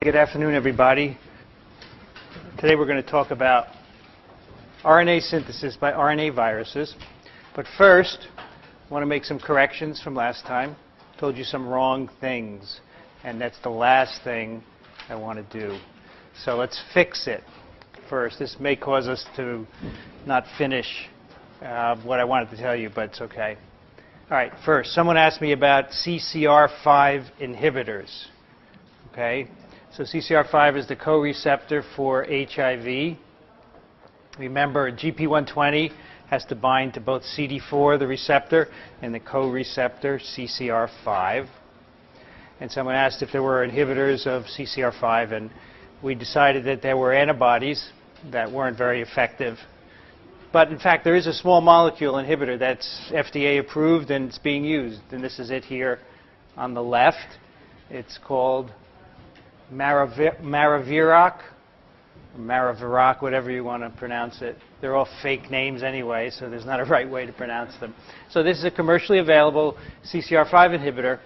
Good afternoon, everybody. Today we're going to talk about RNA synthesis by RNA viruses. But first, I want to make some corrections from last time. I told you some wrong things, and that's the last thing I want to do. So let's fix it first. This may cause us to not finish what I wanted to tell you, but it's okay. All right, first, someone asked me about CCR5 inhibitors. Okay? So CCR5 is the co-receptor for HIV. Remember, GP120 has to bind to both CD4, the receptor, and the co-receptor CCR5. And someone asked if there were inhibitors of CCR5, and we decided that there were antibodies that weren't very effective. But in fact, there is a small molecule inhibitor that's FDA approved and it's being used. And this is it here on the left. It's called Maravirac, whatever you want to pronounce it. They're all fake names anyway, so there's not a right way to pronounce them. So this is a commercially available CCR5 inhibitor,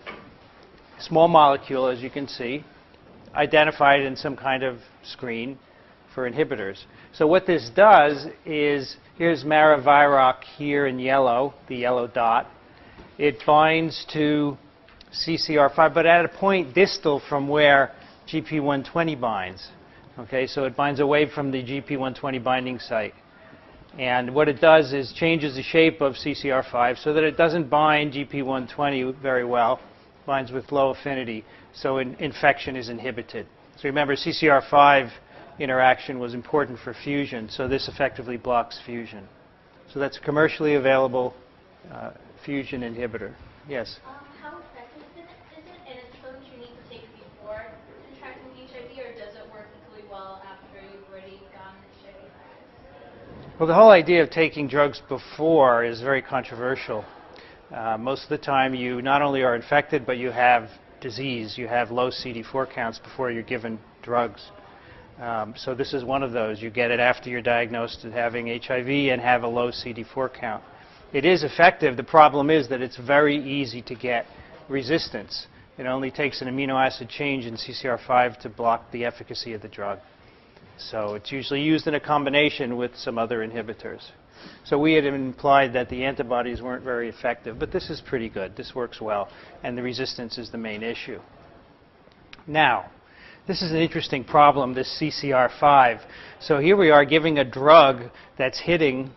small molecule, as you can see, identified in some kind of screen for inhibitors. So what this does is, here's Maravirac here in yellow, the yellow dot. It binds to CCR5, but at a point distal from where GP120 binds. Okay, so it binds away from the GP120 binding site. And what it does is changes the shape of CCR5 so that it doesn't bind GP120 very well, binds with low affinity, so infection is inhibited. So remember, CCR5 interaction was important for fusion, so this effectively blocks fusion. So that's a commercially available fusion inhibitor. Yes? How effective is it? And it's something you need to take before contracting HIV, or does it work equally well after you've already gotten the HIV virus? Well, the whole idea of taking drugs before is very controversial. Most of the time you not only are infected, but you have disease. You have low CD4 counts before you're given drugs. So this is one of those. You get it after you're diagnosed with having HIV and have a low CD4 count. It is effective. The problem is that it's very easy to get resistance. It only takes an amino acid change in CCR5 to block the efficacy of the drug. So it's usually used in a combination with some other inhibitors. So we had implied that the antibodies weren't very effective, but this is pretty good. This works well, and the resistance is the main issue. Now, this is an interesting problem, this CCR5. So here we are giving a drug that's hitting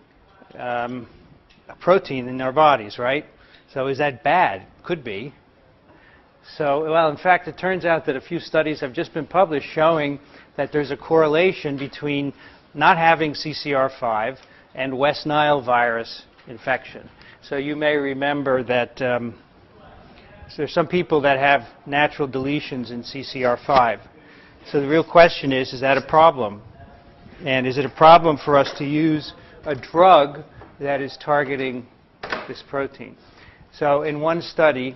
a protein in our bodies, right? So is that bad? Could be. So, well, in fact, it turns out that a few studies have just been published showing that there's a correlation between not having CCR5 and West Nile virus infection. So you may remember that there's some people that have natural deletions in CCR5. So the real question is that a problem? And is it a problem for us to use a drug that is targeting this protein? So in one study,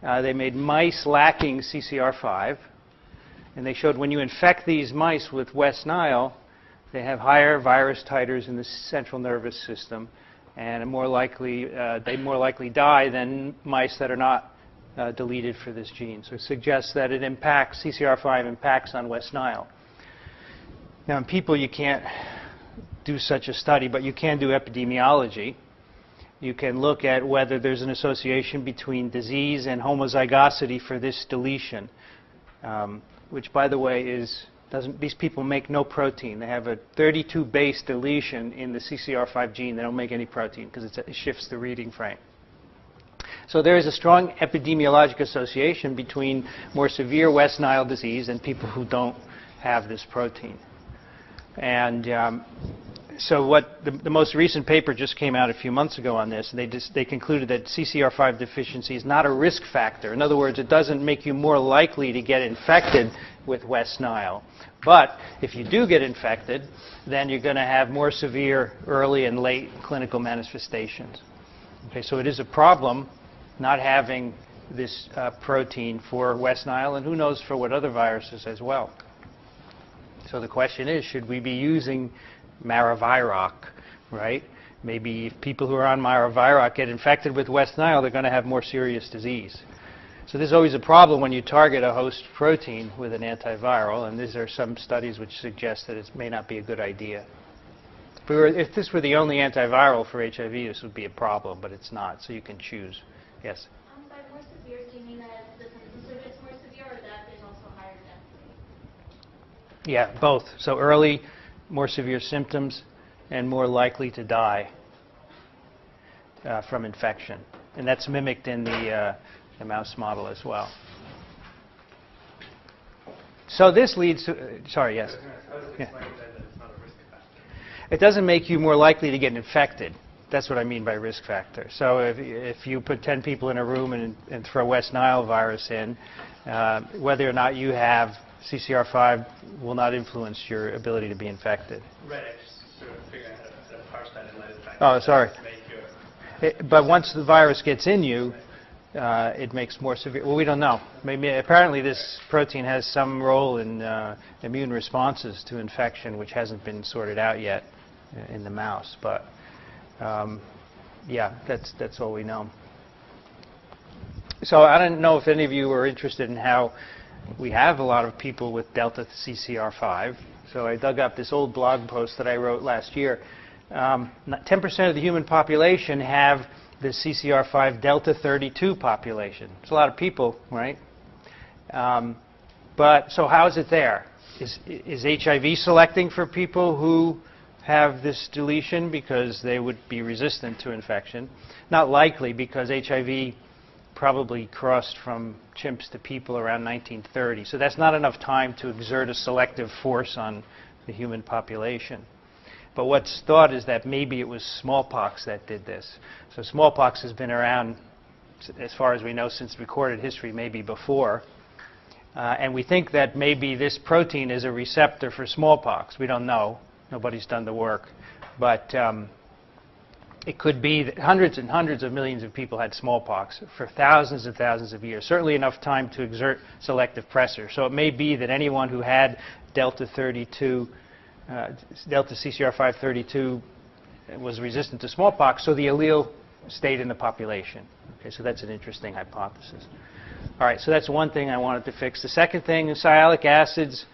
they made mice lacking CCR5, and they showed when you infect these mice with West Nile, they have higher virus titers in the central nervous system, and they more likely die than mice that are not deleted for this gene. So it suggests that it impacts, CCR5 impacts on West Nile. Now in people you can't do such a study, but you can do epidemiology. You can look at whether there's an association between disease and homozygosity for this deletion, which, by the way, these people make no protein. They have a 32 base deletion in the CCR5 gene. They don't make any protein because it shifts the reading frame. So there is a strong epidemiologic association between more severe West Nile disease and people who don't have this protein. And so what the most recent paper just came out a few months ago on this. They concluded that CCR5 deficiency is not a risk factor. In other words, it doesn't make you more likely to get infected with West Nile. But if you do get infected, then you're going to have more severe early and late clinical manifestations. Okay, so it is a problem not having this protein for West Nile, and who knows for what other viruses as well. So the question is, should we be using Maravirac, right? Maybe if people who are on Maravirac get infected with West Nile, they're going to have more serious disease. So there's always a problem when you target a host protein with an antiviral, and these are some studies which suggest that it may not be a good idea. If this were the only antiviral for HIV, this would be a problem, but it's not, so you can choose. Yes? By more severe, do you mean that the symptoms are just more severe, or that there's also higher density? Yeah, both. So early, more severe symptoms, and more likely to die from infection. And that's mimicked in the mouse model as well. So this leads to, sorry, yes? Yeah. It doesn't make you more likely to get infected. That's what I mean by risk factor. So if you put 10 people in a room and throw West Nile virus in, whether or not you have CCR5 will not influence your ability to be infected. Right, I just sort of figuring out how to parse that in light of the fact Oh, sorry. But that once the virus gets in you, it makes more severe. Well, we don't know. Maybe apparently this protein has some role in immune responses to infection, which hasn't been sorted out yet in the mouse. But yeah, that's all we know. So I don't know if any of you are interested in how we have a lot of people with delta CCR5. So I dug up this old blog post that I wrote last year. 10% of the human population have the CCR5 delta 32 population. It's a lot of people, right? But so how is it there? Is HIV selecting for people who have this deletion because they would be resistant to infection? Not likely, because HIV probably crossed from chimps to people around 1930. So that's not enough time to exert a selective force on the human population. But what's thought is that maybe it was smallpox that did this. So smallpox has been around, as far as we know, since recorded history, maybe before. And we think that maybe this protein is a receptor for smallpox. We don't know. Nobody's done the work. But it could be that hundreds and hundreds of millions of people had smallpox for thousands and thousands of years, certainly enough time to exert selective pressure. So it may be that anyone who had delta 32, delta CCR5 32 was resistant to smallpox, so the allele stayed in the population. Okay, so that's an interesting hypothesis. All right, so that's one thing I wanted to fix. The second thing is sialic acids.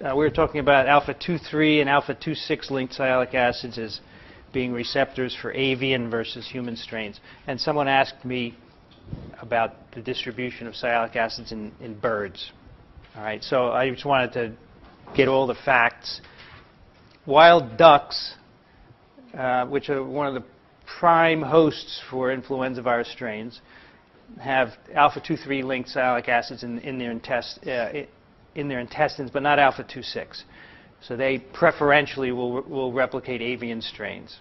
We were talking about alpha 2,3 and alpha 2,6 linked sialic acids as being receptors for avian versus human strains. And someone asked me about the distribution of sialic acids in birds. All right, so I just wanted to get all the facts. Wild ducks, which are one of the prime hosts for influenza virus strains, have alpha 2,3 linked sialic acids in their intestines, but not alpha 2,6. So they preferentially will replicate avian strains.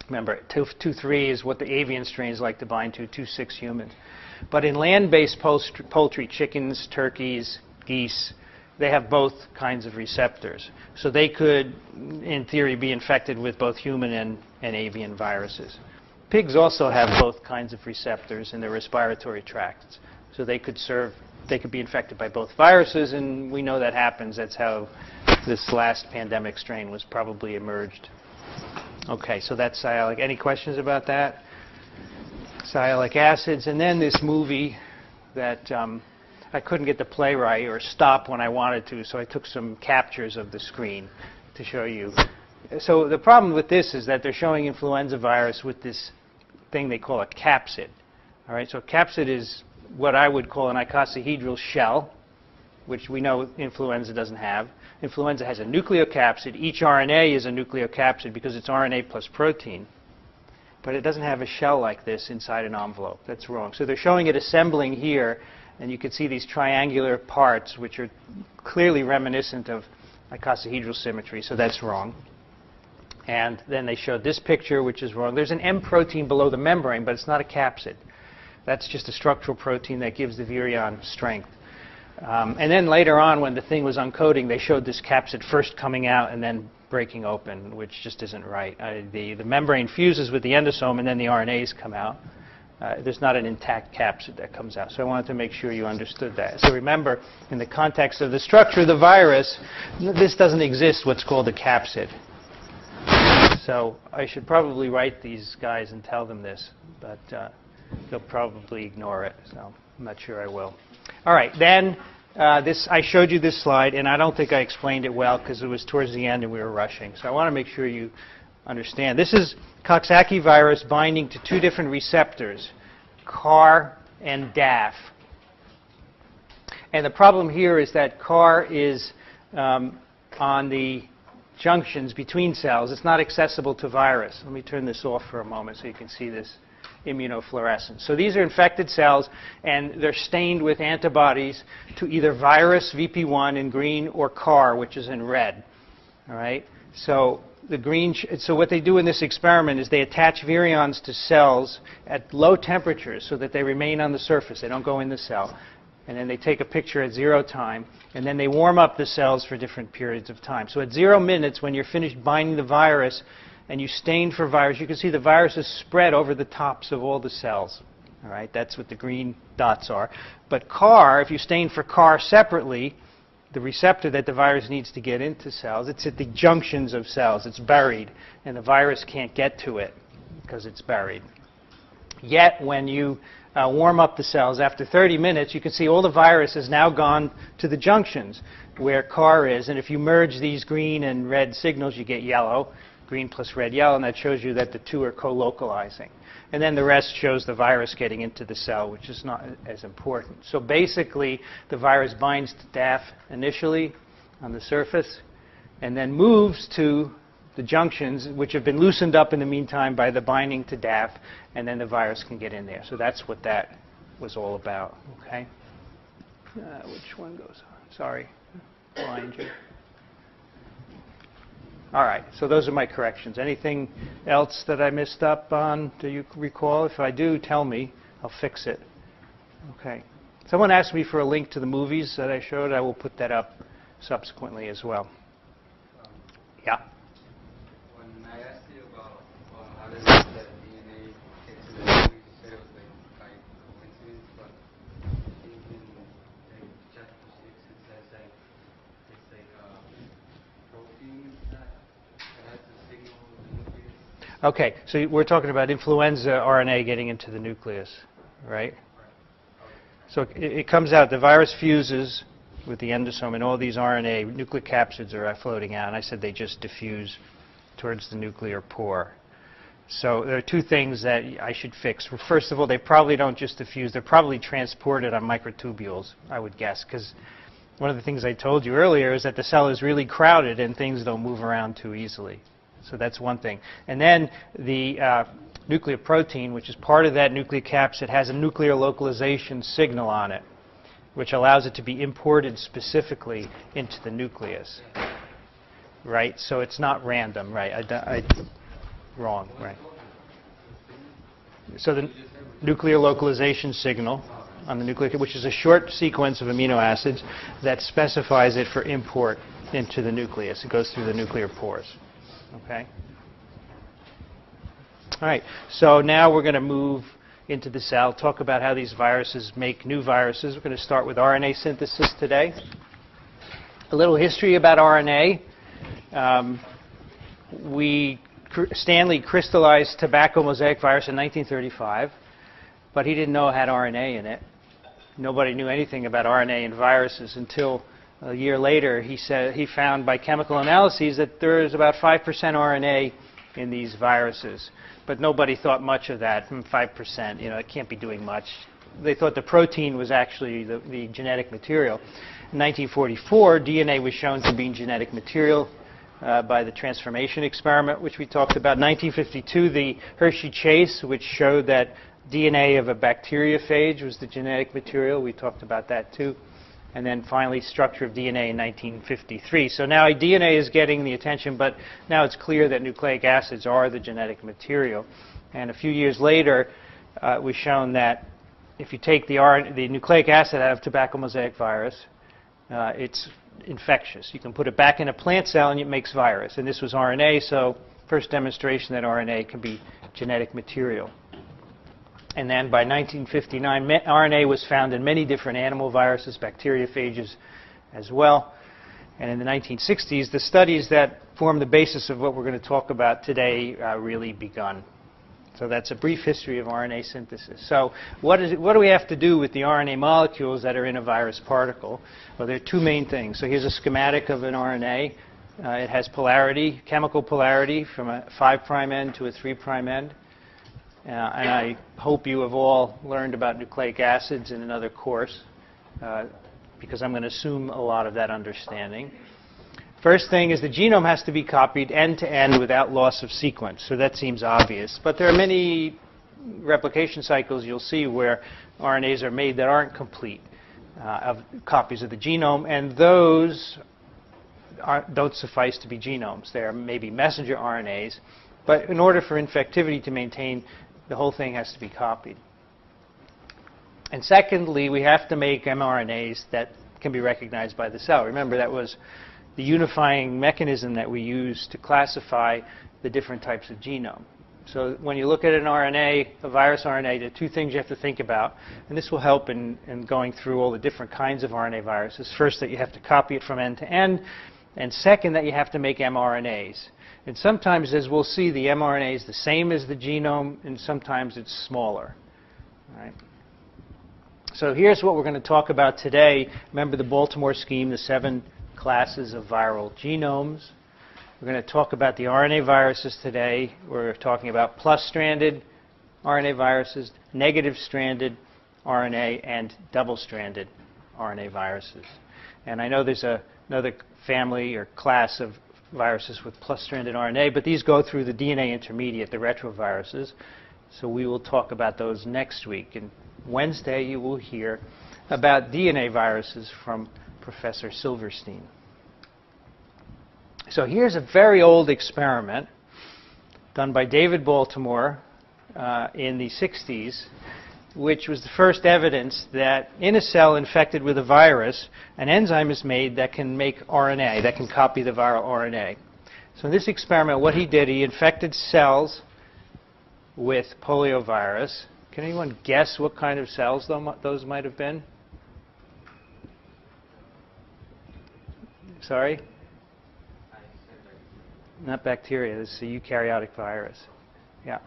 Remember, 2,3 is what the avian strains like to bind to, 2,6 humans. But in land-based poultry, chickens, turkeys, geese, they have both kinds of receptors. So they could, in theory, be infected with both human and avian viruses. Pigs also have both kinds of receptors in their respiratory tracts. So they could be infected by both viruses, and we know that happens. That's how this last pandemic strain was probably emerged. Okay, so that's sialic. Any questions about that? Sialic acids. And then this movie that I couldn't get the playwright or stop when I wanted to, so I took some captures of the screen to show you. So the problem with this is that they're showing influenza virus with this thing they call a capsid. All right, so a capsid is what I would call an icosahedral shell, which we know influenza doesn't have. Influenza has a nucleocapsid. Each RNA is a nucleocapsid because it's RNA plus protein. But it doesn't have a shell like this inside an envelope. That's wrong. So they're showing it assembling here, and you can see these triangular parts, which are clearly reminiscent of icosahedral symmetry, so that's wrong. And then they showed this picture, which is wrong. There's an M protein below the membrane, but it's not a capsid. That's just a structural protein that gives the virion strength. And then later on, when the thing was uncoding, they showed this capsid first coming out and then breaking open, which just isn't right. The membrane fuses with the endosome, and then the RNAs come out. There's not an intact capsid that comes out. So I wanted to make sure you understood that. So remember, in the context of the structure of the virus, this doesn't exist, what's called a capsid. So I should probably write these guys and tell them this, but they'll probably ignore it. So I'm not sure I will. All right, then I showed you this slide, and I don't think I explained it well because it was towards the end and we were rushing. So I want to make sure you understand. This is Coxsackie virus binding to two different receptors, CAR and DAF. And the problem here is that CAR is on the junctions between cells. It's not accessible to virus. Let me turn this off for a moment so you can see this immunofluorescence. So these are infected cells, and they're stained with antibodies to either virus, VP1 in green, or CAR, which is in red. All right? So the green. So what they do in this experiment is they attach virions to cells at low temperatures so that they remain on the surface. They don't go in the cell. And then they take a picture at 0 time, and then they warm up the cells for different periods of time. So at 0 minutes, when you're finished binding the virus and you stain for virus, you can see the virus is spread over the tops of all the cells. All right, that's what the green dots are. But CAR, if you stain for CAR separately, the receptor that the virus needs to get into cells, it's at the junctions of cells. It's buried, and the virus can't get to it because it's buried. Yet, when you warm up the cells, after 30 minutes, you can see all the virus has now gone to the junctions where CAR is. And if you merge these green and red signals, you get yellow, green plus red, yellow, and that shows you that the two are co-localizing. And then the rest shows the virus getting into the cell, which is not as important. So basically, the virus binds to DAF initially on the surface, and then moves to the junctions, which have been loosened up in the meantime by the binding to DAF, and then the virus can get in there. So that's what that was all about. Okay. Which one goes on? Sorry, blind you. All right. So those are my corrections. Anything else that I missed up on? Do you recall? If I do, tell me. I'll fix it. Okay. Someone asked me for a link to the movies that I showed. I will put that up subsequently as well. Yeah. When I asked you about how does that DNA get to the nucleus cells, like coincidence, but in chapter 6 it says like it's like protein that has the signal of the nucleus. Okay, so we're talking about influenza RNA getting into the nucleus, right? So it comes out, the virus fuses with the endosome, and all these RNA nucleocapsids are floating out. And I said they just diffuse towards the nuclear pore. So there are two things that I should fix. First of all, they probably don't just diffuse. They're probably transported on microtubules, I would guess, because one of the things I told you earlier is that the cell is really crowded and things don't move around too easily. So that's one thing. And then the nucleoprotein, which is part of that nucleocapsid, has a nuclear localization signal on it, which allows it to be imported specifically into the nucleus. Right? So it's not random, right? Wrong, right? So the nuclear localization signal on the nucleus, which is a short sequence of amino acids that specifies it for import into the nucleus. It goes through the nuclear pores. Okay? All right. So now we're going to move into the cell, talk about how these viruses make new viruses. We're going to start with RNA synthesis today. A little history about RNA. Stanley crystallized tobacco mosaic virus in 1935, but he didn't know it had RNA in it. Nobody knew anything about RNA in viruses until a year later he found by chemical analyses that there is about 5% RNA in these viruses. But nobody thought much of that. 5%, it can't be doing much. They thought the protein was actually the genetic material. In 1944, DNA was shown to be genetic material by the transformation experiment, which we talked about. 1952, the Hershey-Chase, which showed that DNA of a bacteriophage was the genetic material. We talked about that too. And then finally, structure of DNA in 1953. So now DNA is getting the attention, but now it's clear that nucleic acids are the genetic material. And a few years later, we've shown that if you take the nucleic acid out of tobacco mosaic virus, it's infectious. You can put it back in a plant cell and it makes virus. And this was RNA, so first demonstration that RNA can be genetic material. And then by 1959, RNA was found in many different animal viruses, bacteriophages as well. And in the 1960s, the studies that form the basis of what we're going to talk about today really begun. So that's a brief history of RNA synthesis. So what do we have to do with the RNA molecules that are in a virus particle? Well, there are two main things. So here's a schematic of an RNA. It has polarity, chemical polarity, from a 5' end to a 3' end. And I hope you have all learned about nucleic acids in another course, because I'm going to assume a lot of that understanding. First thing is the genome has to be copied end to end without loss of sequence. So that seems obvious. But there are many replication cycles you'll see where RNAs are made that aren't complete of copies of the genome, and those don't suffice to be genomes. They are maybe messenger RNAs, but in order for infectivity to maintain, the whole thing has to be copied. And secondly, we have to make mRNAs that can be recognized by the cell. Remember, that was the unifying mechanism that we use to classify the different types of genome. So when you look at an RNA, a virus RNA, there are two things you have to think about, and this will help in going through all the different kinds of RNA viruses. First, that you have to copy it from end to end, and second, that you have to make mRNAs. And sometimes, as we'll see, the mRNA is the same as the genome, and sometimes it's smaller. All right? So here's what we're going to talk about today. Remember the Baltimore scheme, the 7 classes of viral genomes. We're going to talk about the RNA viruses today. We're talking about plus-stranded RNA viruses, negative-stranded RNA, and double-stranded RNA viruses. And I know there's another family or class of viruses with plus-stranded RNA, but these go through the DNA intermediate, the retroviruses. So we will talk about those next week. And Wednesday, you will hear about DNA viruses from Professor Silverstein. So here's a very old experiment done by David Baltimore in the 60s, which was the first evidence that in a cell infected with a virus, an enzyme is made that can make RNA, that can copy the viral RNA. So in this experiment, what he did, he infected cells with poliovirus. Can anyone guess what kind of cells those might have been? Sorry? Not bacteria. This is a eukaryotic virus. Yeah.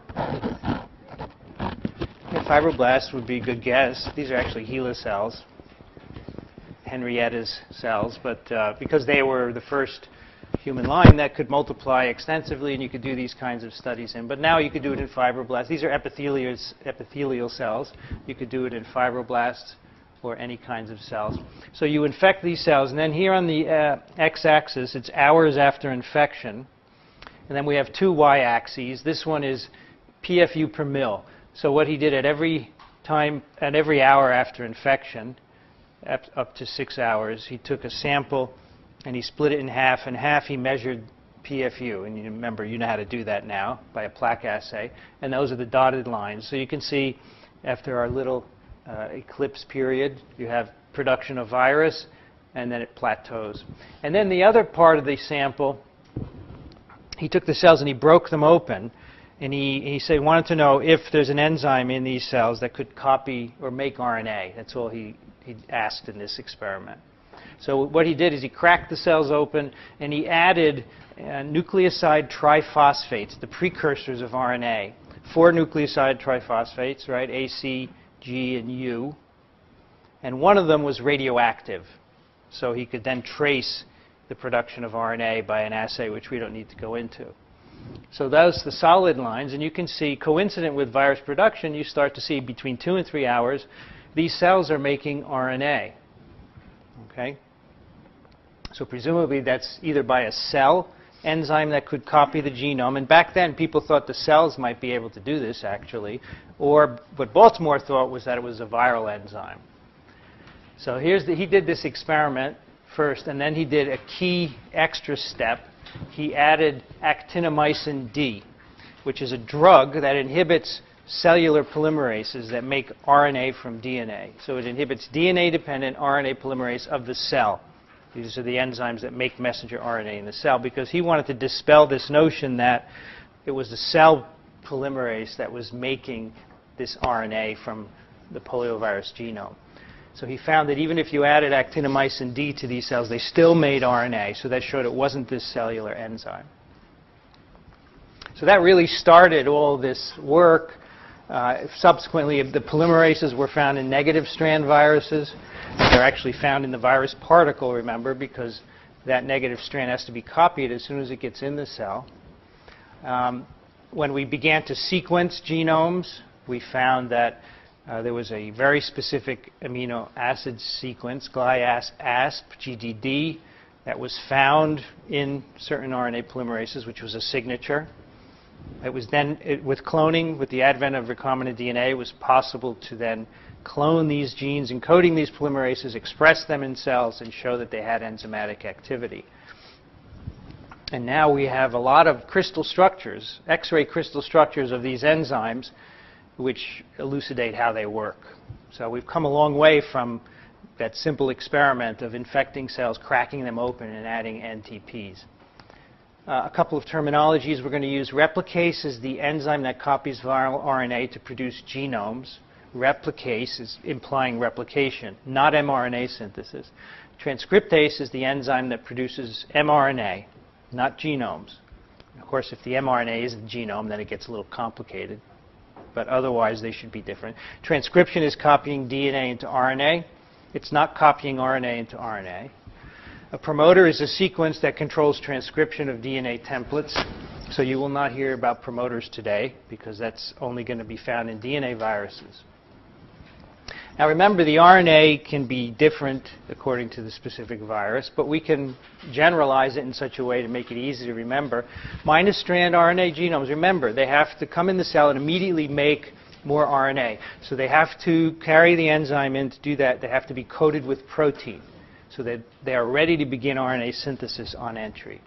Fibroblasts would be a good guess. These are actually HeLa cells, Henrietta's cells, but because they were the first human line that could multiply extensively, and you could do these kinds of studies in. But now you could do it in fibroblasts. These are epithelial cells. You could do it in fibroblasts or any kinds of cells. So you infect these cells, and then here on the x-axis, it's hours after infection. And then we have two y-axes. This one is PFU per mil. So what he did at every hour after infection, up to 6 hours, he took a sample and he split it in half. And half he measured PFU. And you remember, you know how to do that now by a plaque assay. And those are the dotted lines. So you can see after our little eclipse period, you have production of virus, and then it plateaus. And then the other part of the sample, he took the cells and he broke them open. And he said he wanted to know if there's an enzyme in these cells that could copy or make RNA. That's all he asked in this experiment. So what he did is he cracked the cells open and he added nucleoside triphosphates, the precursors of RNA. 4 nucleoside triphosphates, right? A, C, G, and U. And one of them was radioactive. So he could then trace the production of RNA by an assay which we don't need to go into. So those are the solid lines, and you can see, coincident with virus production, you start to see between 2 and 3 hours, these cells are making RNA. Okay? So presumably that's either by a cell enzyme that could copy the genome, and back then people thought the cells might be able to do this actually, or what Baltimore thought was that it was a viral enzyme. So he did this experiment first, and then he did a key extra step. He added actinomycin D, which is a drug that inhibits cellular polymerases that make RNA from DNA. So it inhibits DNA-dependent RNA polymerase of the cell. These are the enzymes that make messenger RNA in the cell, because he wanted to dispel this notion that it was the cell polymerase that was making this RNA from the poliovirus genome. So he found that even if you added actinomycin D to these cells, they still made RNA. So that showed it wasn't this cellular enzyme. So that really started all this work. Subsequently, the polymerases were found in negative strand viruses. They're actually found in the virus particle, remember, because that negative strand has to be copied as soon as it gets in the cell. When we began to sequence genomes, we found that there was a very specific amino acid sequence, GlyAsp, GDD, that was found in certain RNA polymerases, which was a signature. It was then, with cloning, with the advent of recombinant DNA, it was possible to then clone these genes encoding these polymerases, express them in cells, and show that they had enzymatic activity. And now we have a lot of crystal structures, X-ray crystal structures of these enzymes, which elucidate how they work. So we've come a long way from that simple experiment of infecting cells, cracking them open, and adding NTPs. A couple of terminologies we're going to use. Replicase is the enzyme that copies viral RNA to produce genomes. Replicase is implying replication, not mRNA synthesis. Transcriptase is the enzyme that produces mRNA, not genomes. Of course, if the mRNA is the genome, then it gets a little complicated. But otherwise, they should be different. Transcription is copying DNA into RNA. It's not copying RNA into RNA. A promoter is a sequence that controls transcription of DNA templates. So you will not hear about promoters today, because that's only going to be found in DNA viruses. Now remember, the RNA can be different according to the specific virus, but we can generalize it in such a way to make it easy to remember. Minus strand RNA genomes, remember, they have to come in the cell and immediately make more RNA. So they have to carry the enzyme in to do that. They have to be coated with protein so that they are ready to begin RNA synthesis on entry.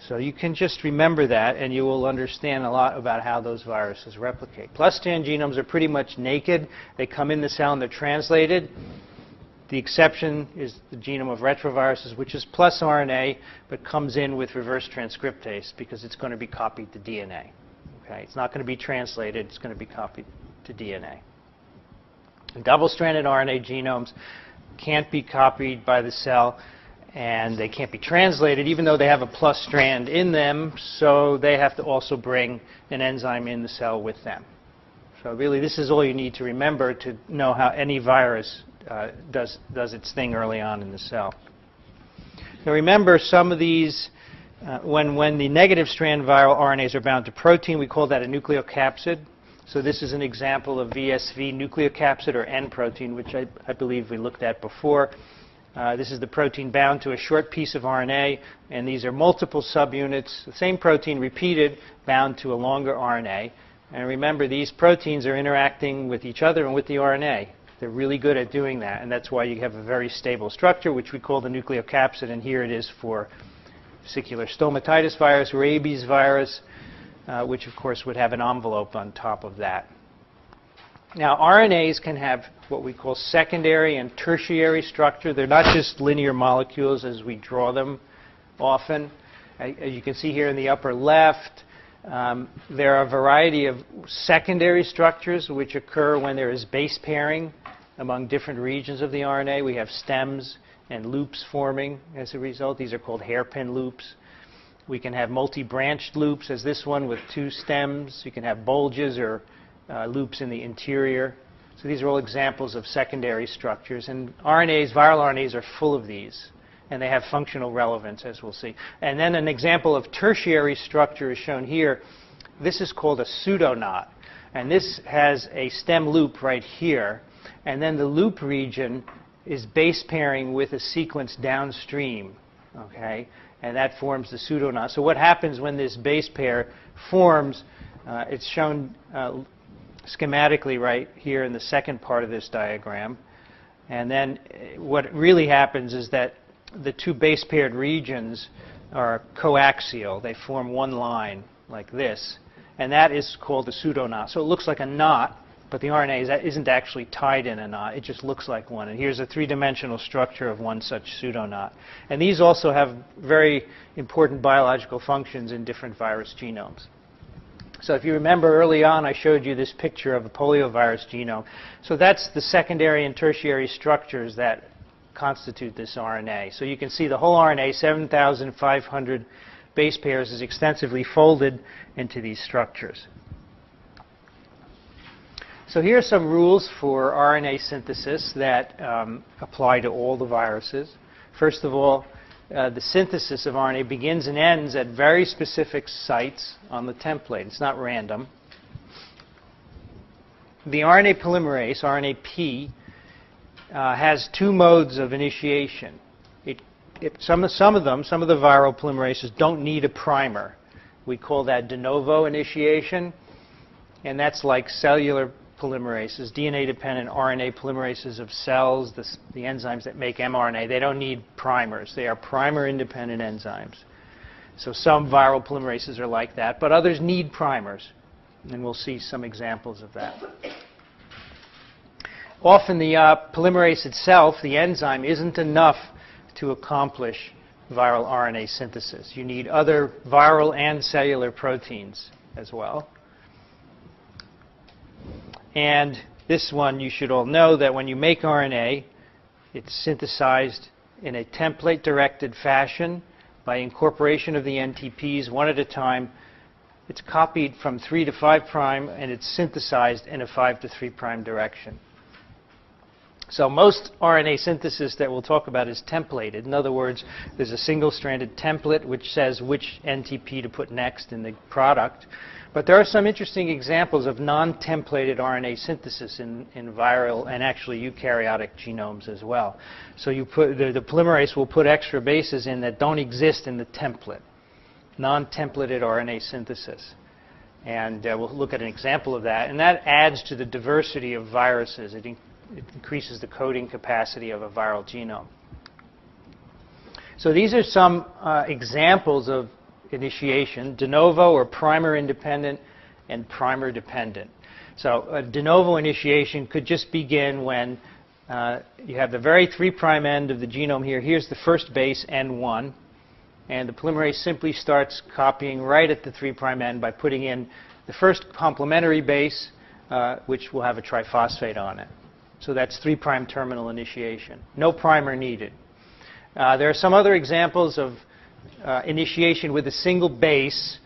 So you can just remember that, and you will understand a lot about how those viruses replicate. Plus strand genomes are pretty much naked. They come in the cell and they're translated. The exception is the genome of retroviruses, which is plus RNA, but comes in with reverse transcriptase because it's going to be copied to DNA. Okay? It's not going to be translated. It's going to be copied to DNA. And double-stranded RNA genomes can't be copied by the cell, and they can't be translated, even though they have a plus strand in them, so they have to also bring an enzyme in the cell with them. So really, this is all you need to remember to know how any virus does its thing early on in the cell. Now remember, some of these, when the negative strand viral RNAs are bound to protein, we call that a nucleocapsid. So this is an example of VSV nucleocapsid, or N protein, which I believe we looked at before. This is the protein bound to a short piece of RNA, and these are multiple subunits, the same protein repeated, bound to a longer RNA. And remember, these proteins are interacting with each other and with the RNA. They're really good at doing that, and that's why you have a very stable structure, which we call the nucleocapsid, and here it is for vesicular stomatitis virus, rabies virus, which of course would have an envelope on top of that. Now, RNAs can have what we call secondary and tertiary structure. They're not just linear molecules as we draw them often. As you can see here in the upper left, there are a variety of secondary structures which occur when there is base pairing among different regions of the RNA. We have stems and loops forming as a result. These are called hairpin loops. We can have multi-branched loops, as this one with two stems. You can have bulges or loops in the interior. So these are all examples of secondary structures. And RNAs, viral RNAs, are full of these. And they have functional relevance, as we'll see. And then an example of tertiary structure is shown here. This is called a pseudoknot. And this has a stem loop right here. And then the loop region is base pairing with a sequence downstream. Okay? And that forms the pseudoknot. So what happens when this base pair forms, it's shown schematically right here in the second part of this diagram. And then what really happens is that the two base paired regions are coaxial. They form one line like this. And that is called a pseudoknot. So it looks like a knot, but the RNA isn't actually tied in a knot. It just looks like one. And here's a three-dimensional structure of one such pseudoknot. And these also have very important biological functions in different virus genomes. So if you remember early on, I showed you this picture of a poliovirus genome. So that's the secondary and tertiary structures that constitute this RNA. So you can see the whole RNA, 7,500 base pairs is extensively folded into these structures. So here are some rules for RNA synthesis that apply to all the viruses. First of all, the synthesis of RNA begins and ends at very specific sites on the template. It's not random. The RNA polymerase, RNA-P, has two modes of initiation. Some of the viral polymerases don't need a primer. We call that de novo initiation, and that's like cellular polymerases, DNA-dependent RNA polymerases of cells, the enzymes that make mRNA. They don't need primers. They are primer-independent enzymes. So some viral polymerases are like that, but others need primers, and we'll see some examples of that. Often the polymerase itself, the enzyme, isn't enough to accomplish viral RNA synthesis. You need other viral and cellular proteins as well. And this one, you should all know that when you make RNA, it's synthesized in a template-directed fashion by incorporation of the NTPs one at a time. It's copied from 3 to 5 prime, and it's synthesized in a 5 to 3 prime direction. So most RNA synthesis that we'll talk about is templated. In other words, there's a single-stranded template which says which NTP to put next in the product. But there are some interesting examples of non-templated RNA synthesis in viral and actually eukaryotic genomes as well. So you put, the polymerase will put extra bases in that don't exist in the template. Non-templated RNA synthesis. And we'll look at an example of that. And that adds to the diversity of viruses. It increases the coding capacity of a viral genome. So these are some examples of initiation: de novo or primer independent and primer dependent. So a de novo initiation could just begin when you have the very 3' end of the genome here. Here's the first base, N1. And the polymerase simply starts copying right at the 3' end by putting in the first complementary base, which will have a triphosphate on it. So that's 3' terminal initiation. No primer needed. There are some other examples of initiation with a single base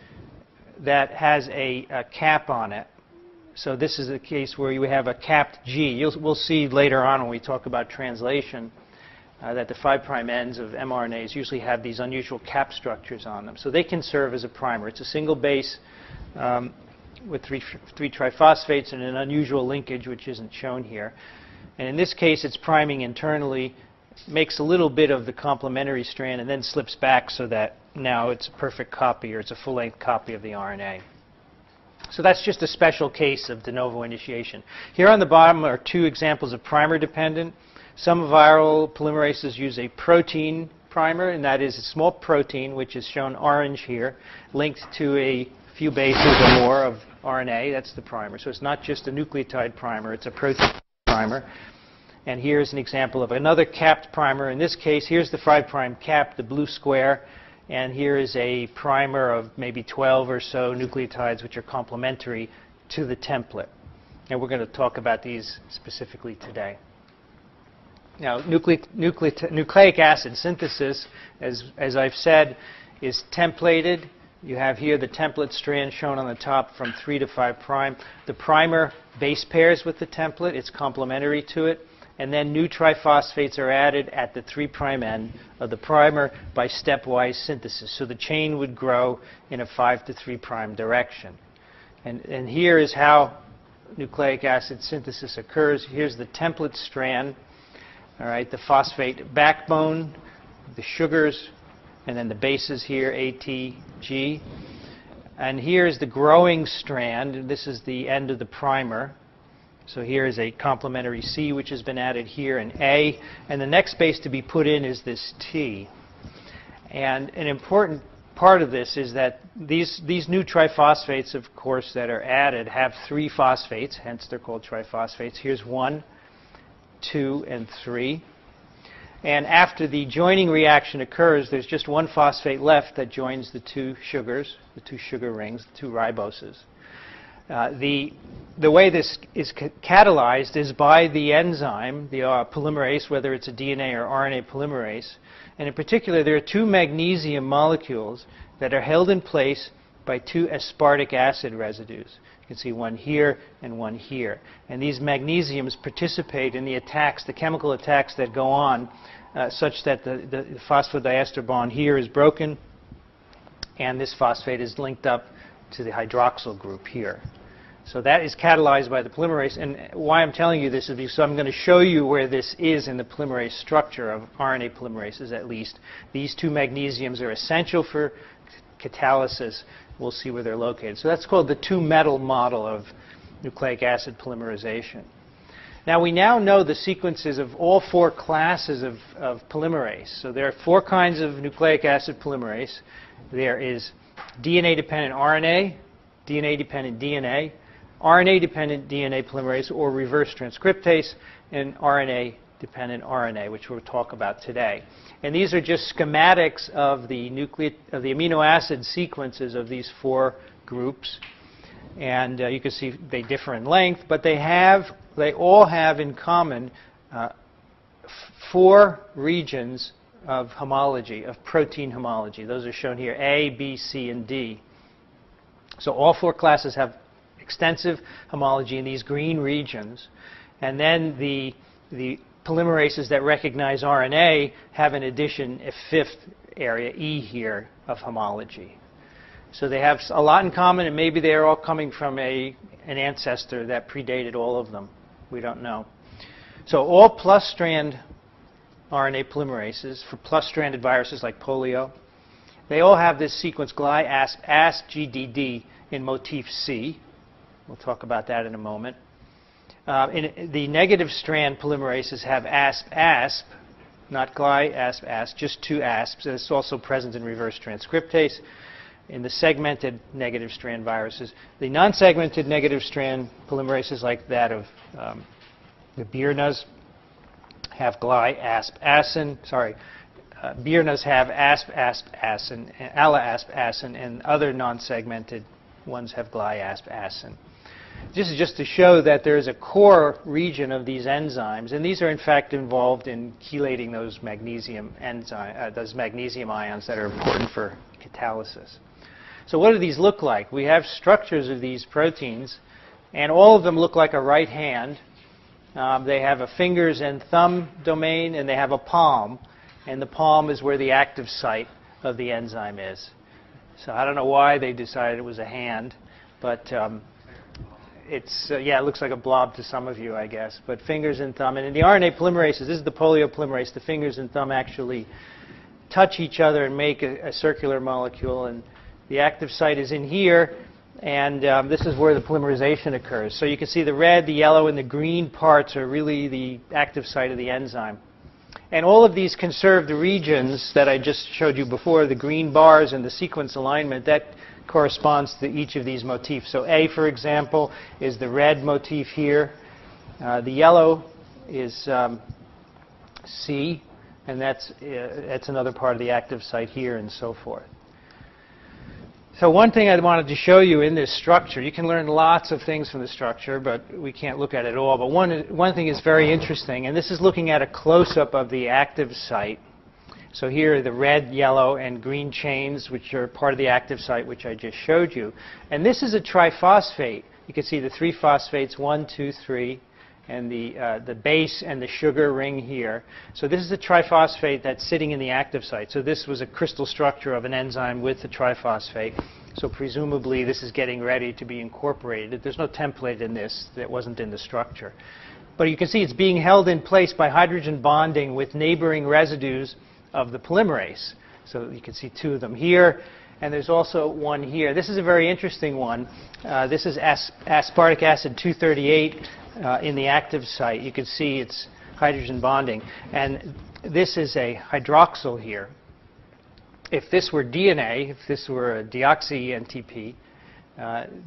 that has a cap on it. So this is a case where you have a capped G. We'll see later on when we talk about translation that the 5' ends of mRNAs usually have these unusual cap structures on them. So they can serve as a primer. It's a single base with three triphosphates and an unusual linkage, which isn't shown here. And in this case, it's priming internally, makes a little bit of the complementary strand, and then slips back so that now it's a perfect copy, or it's a full-length copy of the RNA. So that's just a special case of de novo initiation. Here on the bottom are two examples of primer-dependent. Some viral polymerases use a protein primer, and that is a small protein, which is shown orange here, linked to a few bases or more of RNA. That's the primer. So it's not just a nucleotide primer, it's a protein primer. And here's an example of another capped primer. In this case, here's the 5' cap, the blue square. And here is a primer of maybe 12 or so nucleotides which are complementary to the template. And we're going to talk about these specifically today. Now, nucleic acid synthesis, as I've said, is templated. You have here the template strand shown on the top from 3 to 5 prime. The primer base pairs with the template. It's complementary to it. And then new triphosphates are added at the 3' end of the primer by stepwise synthesis. So the chain would grow in a 5 to 3' direction. And here is how nucleic acid synthesis occurs. Here's the template strand, all right, the phosphate backbone, the sugars, and then the bases here, A, T, G. And here is the growing strand. This is the end of the primer. So here is a complementary C, which has been added here, and A. And the next base to be put in is this T. And an important part of this is that these new triphosphates, of course, that are added have 3 phosphates, hence they're called triphosphates. Here's 1, 2, and 3. And after the joining reaction occurs, there's just 1 phosphate left that joins the 2 sugars, the 2 sugar rings, the 2 riboses. The the way this is catalyzed is by the enzyme, the polymerase, whether it's a DNA or RNA polymerase. And in particular, there are two magnesium molecules that are held in place by two aspartic acid residues. You can see one here and one here. And these magnesiums participate in the attacks, the chemical attacks that go on, such that the phosphodiester bond here is broken, and this phosphate is linked up to the hydroxyl group here. So that is catalyzed by the polymerase. And why I'm telling you this is because I'm going to show you where this is in the polymerase structure of RNA polymerases, at least. These two magnesiums are essential for catalysis. We'll see where they're located. So that's called the two-metal model of nucleic acid polymerization. Now we now know the sequences of all four classes of polymerase. So there are four kinds of nucleic acid polymerase. There is DNA-dependent RNA, DNA-dependent DNA, RNA-dependent DNA polymerase or reverse transcriptase, and RNA-dependent RNA, which we'll talk about today. And these are just schematics of the amino acid sequences of these four groups. And you can see they differ in length, but they all have in common four regions of homology, of protein homology. Those are shown here, A, B, C, and D. So all four classes have extensive homology in these green regions. And then the polymerases that recognize RNA have in addition a fifth area, E here, of homology. So they have a lot in common, and maybe they're all coming from an ancestor that predated all of them. We don't know. So all plus-strand RNA polymerases for plus-stranded viruses like polio, they all have this sequence GDD in motif C. We'll talk about that in a moment. The negative strand polymerases have ASP, not ASP, just two ASPs. And it's also present in reverse transcriptase in the segmented negative strand viruses. The non-segmented negative strand polymerases like that of the BRNAs have ALA-ASP-ASN, ALA-ASP-ASN, and other non-segmented ones have GLI-ASP-ASN. This is just to show that there is a core region of these enzymes, and these are in fact involved in chelating those magnesium ions that are important for catalysis. So what do these look like? We have structures of these proteins, and all of them look like a right hand. They have a fingers and thumb domain, and they have a palm, and the palm is where the active site of the enzyme is. So I don't know why they decided it was a hand, but it looks like a blob to some of you, I guess. But fingers and thumb. And in the RNA polymerases, this is the polio polymerase, the fingers and thumb actually touch each other and make a circular molecule. And the active site is in here. And this is where the polymerization occurs. So you can see the red, the yellow, and the green parts are really the active site of the enzyme. And all of these conserved regions that I just showed you before, the green bars and the sequence alignment, that corresponds to each of these motifs. So A, for example, is the red motif here. The yellow is C, and that's another part of the active site here, and so forth. So one thing I wanted to show you in this structure, you can learn lots of things from the structure, but we can't look at it all. But one thing is very interesting, and this is looking at a close-up of the active site. So here are the red, yellow, and green chains, which are part of the active site, which I just showed you. And this is a triphosphate. You can see the three phosphates, 1, 2, 3, and the base and the sugar ring here. So this is a triphosphate that's sitting in the active site. So this was a crystal structure of an enzyme with the triphosphate. So presumably this is getting ready to be incorporated. There's no template in this that wasn't in the structure. But you can see it's being held in place by hydrogen bonding with neighboring residues of the polymerase. So you can see two of them here, and there's also one here. This is a very interesting one. This is aspartic acid 238 in the active site. You can see it's hydrogen bonding. And this is a hydroxyl here. If this were DNA, if this were a deoxy NTP,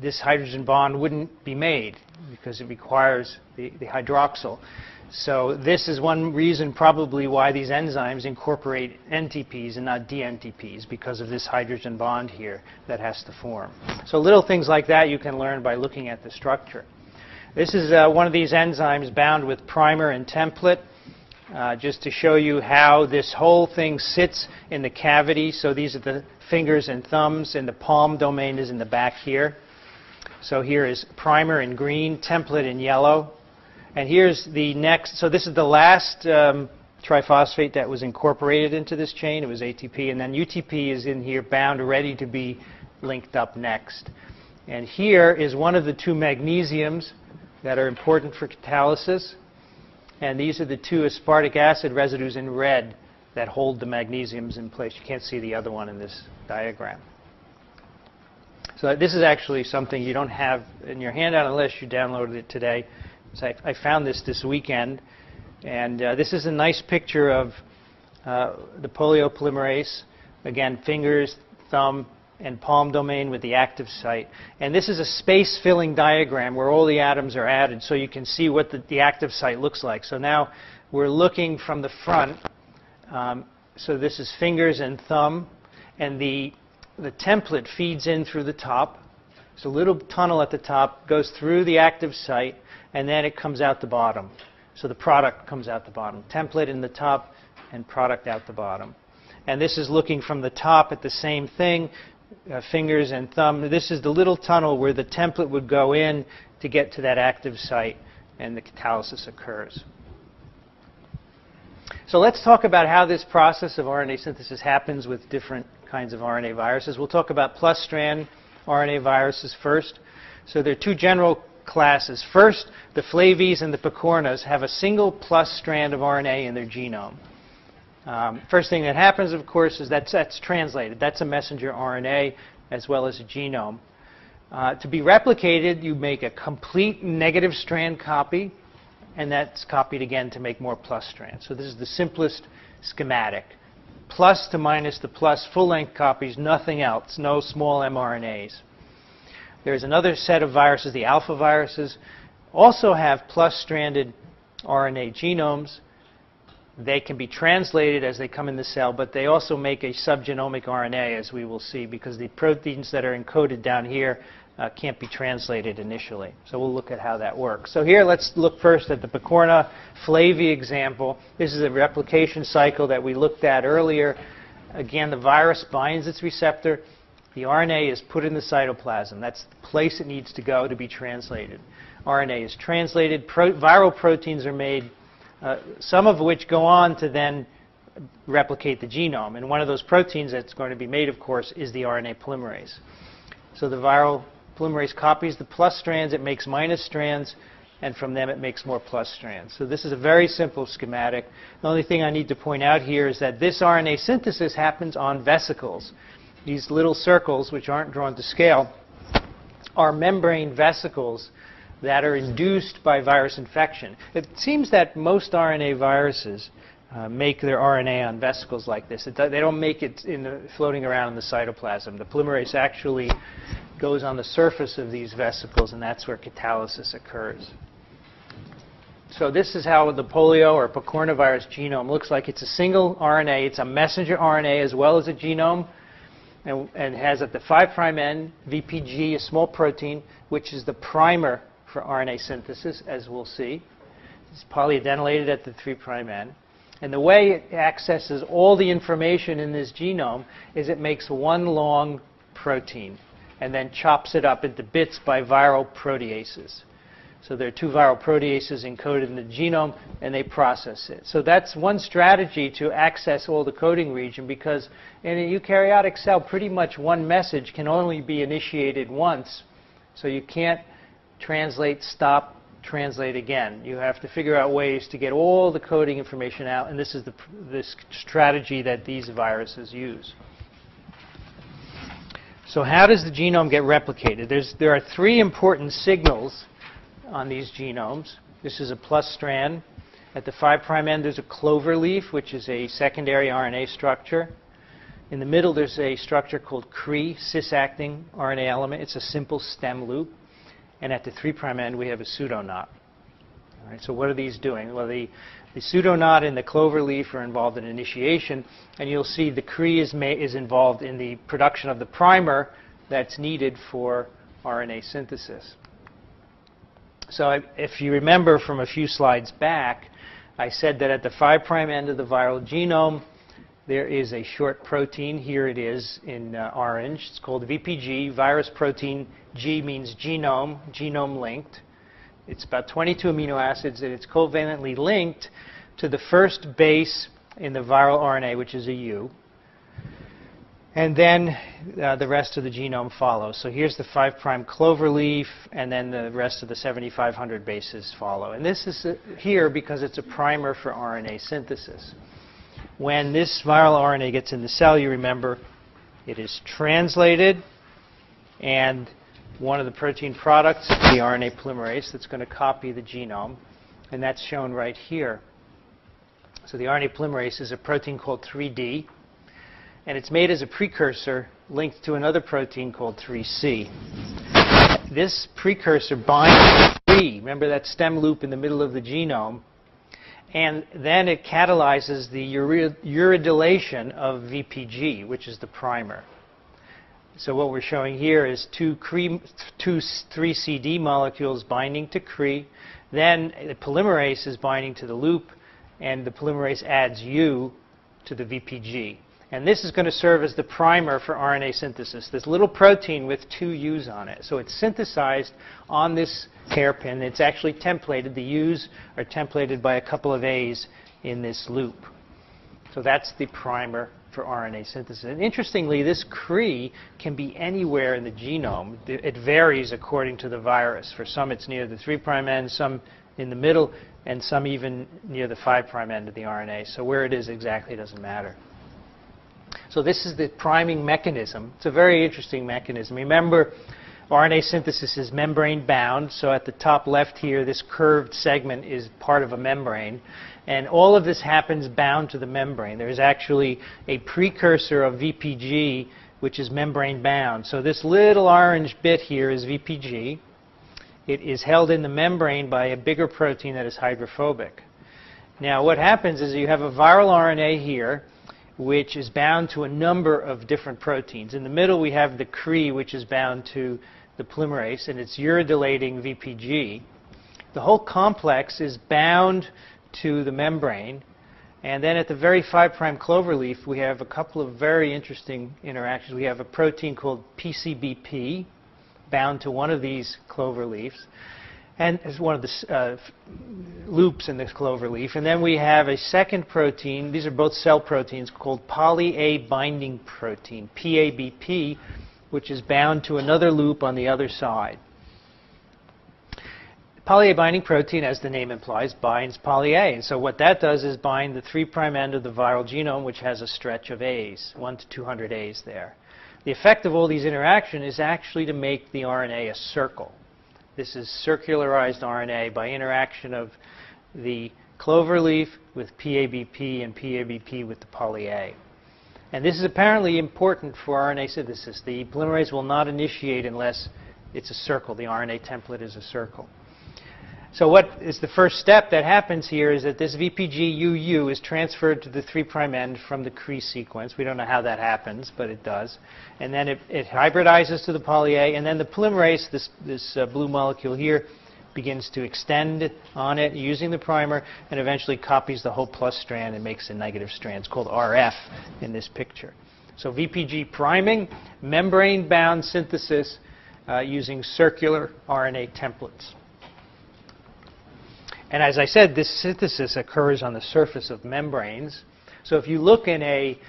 this hydrogen bond wouldn't be made because it requires the hydroxyl. So this is one reason probably why these enzymes incorporate NTPs and not DNTPs, because of this hydrogen bond here that has to form. So little things like that you can learn by looking at the structure. This is one of these enzymes bound with primer and template, just to show you how this whole thing sits in the cavity. So these are the fingers and thumbs, and the palm domain is in the back here. So here is primer in green, template in yellow. And here's the next. So this is the last triphosphate that was incorporated into this chain. It was ATP. And then UTP is in here bound, ready to be linked up next. And here is one of the two magnesiums that are important for catalysis. And these are the two aspartic acid residues in red that hold the magnesiums in place. You can't see the other one in this diagram. So this is actually something you don't have in your handout unless you downloaded it today. So I found this weekend. And this is a nice picture of the polio polymerase. Again, fingers, thumb, and palm domain with the active site. And this is a space-filling diagram where all the atoms are added so you can see what the active site looks like. So now we're looking from the front. So this is fingers and thumb. And the template feeds in through the top. There's a little tunnel at the top, goes through the active site, and then it comes out the bottom. So the product comes out the bottom. Template in the top and product out the bottom. And this is looking from the top at the same thing, fingers and thumb. This is the little tunnel where the template would go in to get to that active site, and the catalysis occurs. So let's talk about how this process of RNA synthesis happens with different kinds of RNA viruses. We'll talk about plus-strand RNA viruses first. So there are two general classes. First, the flavies and the picornas have a single plus strand of RNA in their genome. First thing that happens, of course, is that's translated. That's a messenger RNA as well as a genome. To be replicated, you make a complete negative strand copy, and that's copied again to make more plus strands. So this is the simplest schematic. Plus to minus the plus, full-length copies, nothing else, no small mRNAs. There's another set of viruses, the alpha viruses, also have plus-stranded RNA genomes. They can be translated as they come in the cell, but they also make a subgenomic RNA, as we will see, because the proteins that are encoded down here can't be translated initially. So we'll look at how that works. So here, let's look first at the picorna flavy example. This is a replication cycle that we looked at earlier. Again, the virus binds its receptor. The RNA is put in the cytoplasm. That's the place it needs to go to be translated. RNA is translated. Viral proteins are made, some of which go on to then replicate the genome. And one of those proteins that's going to be made, of course, is the RNA polymerase. So the viral polymerase copies the plus strands. It makes minus strands. And from them, it makes more plus strands. So this is a very simple schematic. The only thing I need to point out here is that this RNA synthesis happens on vesicles. These little circles, which aren't drawn to scale, are membrane vesicles that are induced by virus infection. It seems that most RNA viruses make their RNA on vesicles like this. They don't make it floating around in the cytoplasm. The polymerase actually goes on the surface of these vesicles, and that's where catalysis occurs. So this is how the polio or picornavirus genome looks like. It's a single RNA. It's a messenger RNA as well as a genome. And has at the 5' end VPG, a small protein, which is the primer for RNA synthesis, as we'll see. It's polyadenylated at the 3' end. And the way it accesses all the information in this genome is it makes one long protein and then chops it up into bits by viral proteases. So there are two viral proteases encoded in the genome, and they process it. So that's one strategy to access all the coding region, because in a eukaryotic cell, pretty much one message can only be initiated once. So you can't translate, stop, translate again. You have to figure out ways to get all the coding information out, and this is this strategy that these viruses use. So how does the genome get replicated? There are three important signals on these genomes. This is a plus strand. At the 5' end, there's a clover leaf, which is a secondary RNA structure. In the middle, there's a structure called CRE, cis-acting RNA element. It's a simple stem loop. And at the 3' end, we have a pseudoknot. All right, so what are these doing? Well, the pseudoknot and the clover leaf are involved in initiation. And you'll see the CRE is involved in the production of the primer that's needed for RNA synthesis. So if you remember from a few slides back, I said that at the 5' end of the viral genome, there is a short protein. Here it is in orange. It's called VPG, virus protein. G means genome, genome linked. It's about 22 amino acids, and it's covalently linked to the first base in the viral RNA, which is a U. And then the rest of the genome follows. So here's the 5' clover leaf, and then the rest of the 7,500 bases follow. And this is here because it's a primer for RNA synthesis. When this viral RNA gets in the cell, you remember, it is translated, and one of the protein products is the RNA polymerase that's going to copy the genome, and that's shown right here. So the RNA polymerase is a protein called 3D, and it's made as a precursor linked to another protein called 3C. This precursor binds to 3. Remember that stem loop in the middle of the genome? And then it catalyzes the uridylation of VPG, which is the primer. So what we're showing here is two 3CD molecules binding to Cre. Then the polymerase is binding to the loop, and the polymerase adds U to the VPG. And this is going to serve as the primer for RNA synthesis, this little protein with two U's on it. So it's synthesized on this hairpin. It's actually templated. The U's are templated by a couple of A's in this loop. So that's the primer for RNA synthesis. And interestingly, this Cre can be anywhere in the genome. It varies according to the virus. For some, it's near the 3' end, some in the middle, and some even near the 5' end of the RNA. So where it is exactly doesn't matter. So this is the priming mechanism. It's a very interesting mechanism. Remember, RNA synthesis is membrane bound. So at the top left here, this curved segment is part of a membrane. And all of this happens bound to the membrane. There's actually a precursor of VPG, which is membrane bound. So this little orange bit here is VPG. It is held in the membrane by a bigger protein that is hydrophobic. Now what happens is you have a viral RNA here, which is bound to a number of different proteins. In the middle, we have the Cre, which is bound to the polymerase, and it's uridylating VPG. The whole complex is bound to the membrane. And then at the very 5' cloverleaf, we have a couple of very interesting interactions. We have a protein called PCBP, bound to one of these cloverleafs, and it's one of the loops in this clover leaf. And then we have a second protein. These are both cell proteins called poly-A binding protein, PABP, which is bound to another loop on the other side. Poly-A binding protein, as the name implies, binds poly-A. And so what that does is bind the 3' end of the viral genome, which has a stretch of A's, 1 to 200 A's there. The effect of all these interactions is actually to make the RNA a circle. This is circularized RNA by interaction of the cloverleaf with PABP and PABP with the poly-A. And this is apparently important for RNA synthesis. The polymerase will not initiate unless it's a circle. The RNA template is a circle. So what is the first step that happens here is that this VPG-UU is transferred to the 3' end from the Cre sequence. We don't know how that happens, but it does. And then it hybridizes to the poly-A, and then the polymerase, this blue molecule here, begins to extend on it using the primer, and eventually copies the whole plus strand and makes a negative strand. It's called RF in this picture. So VPG priming, membrane-bound synthesis using circular RNA templates. And as I said, this synthesis occurs on the surface of membranes. So if you look in a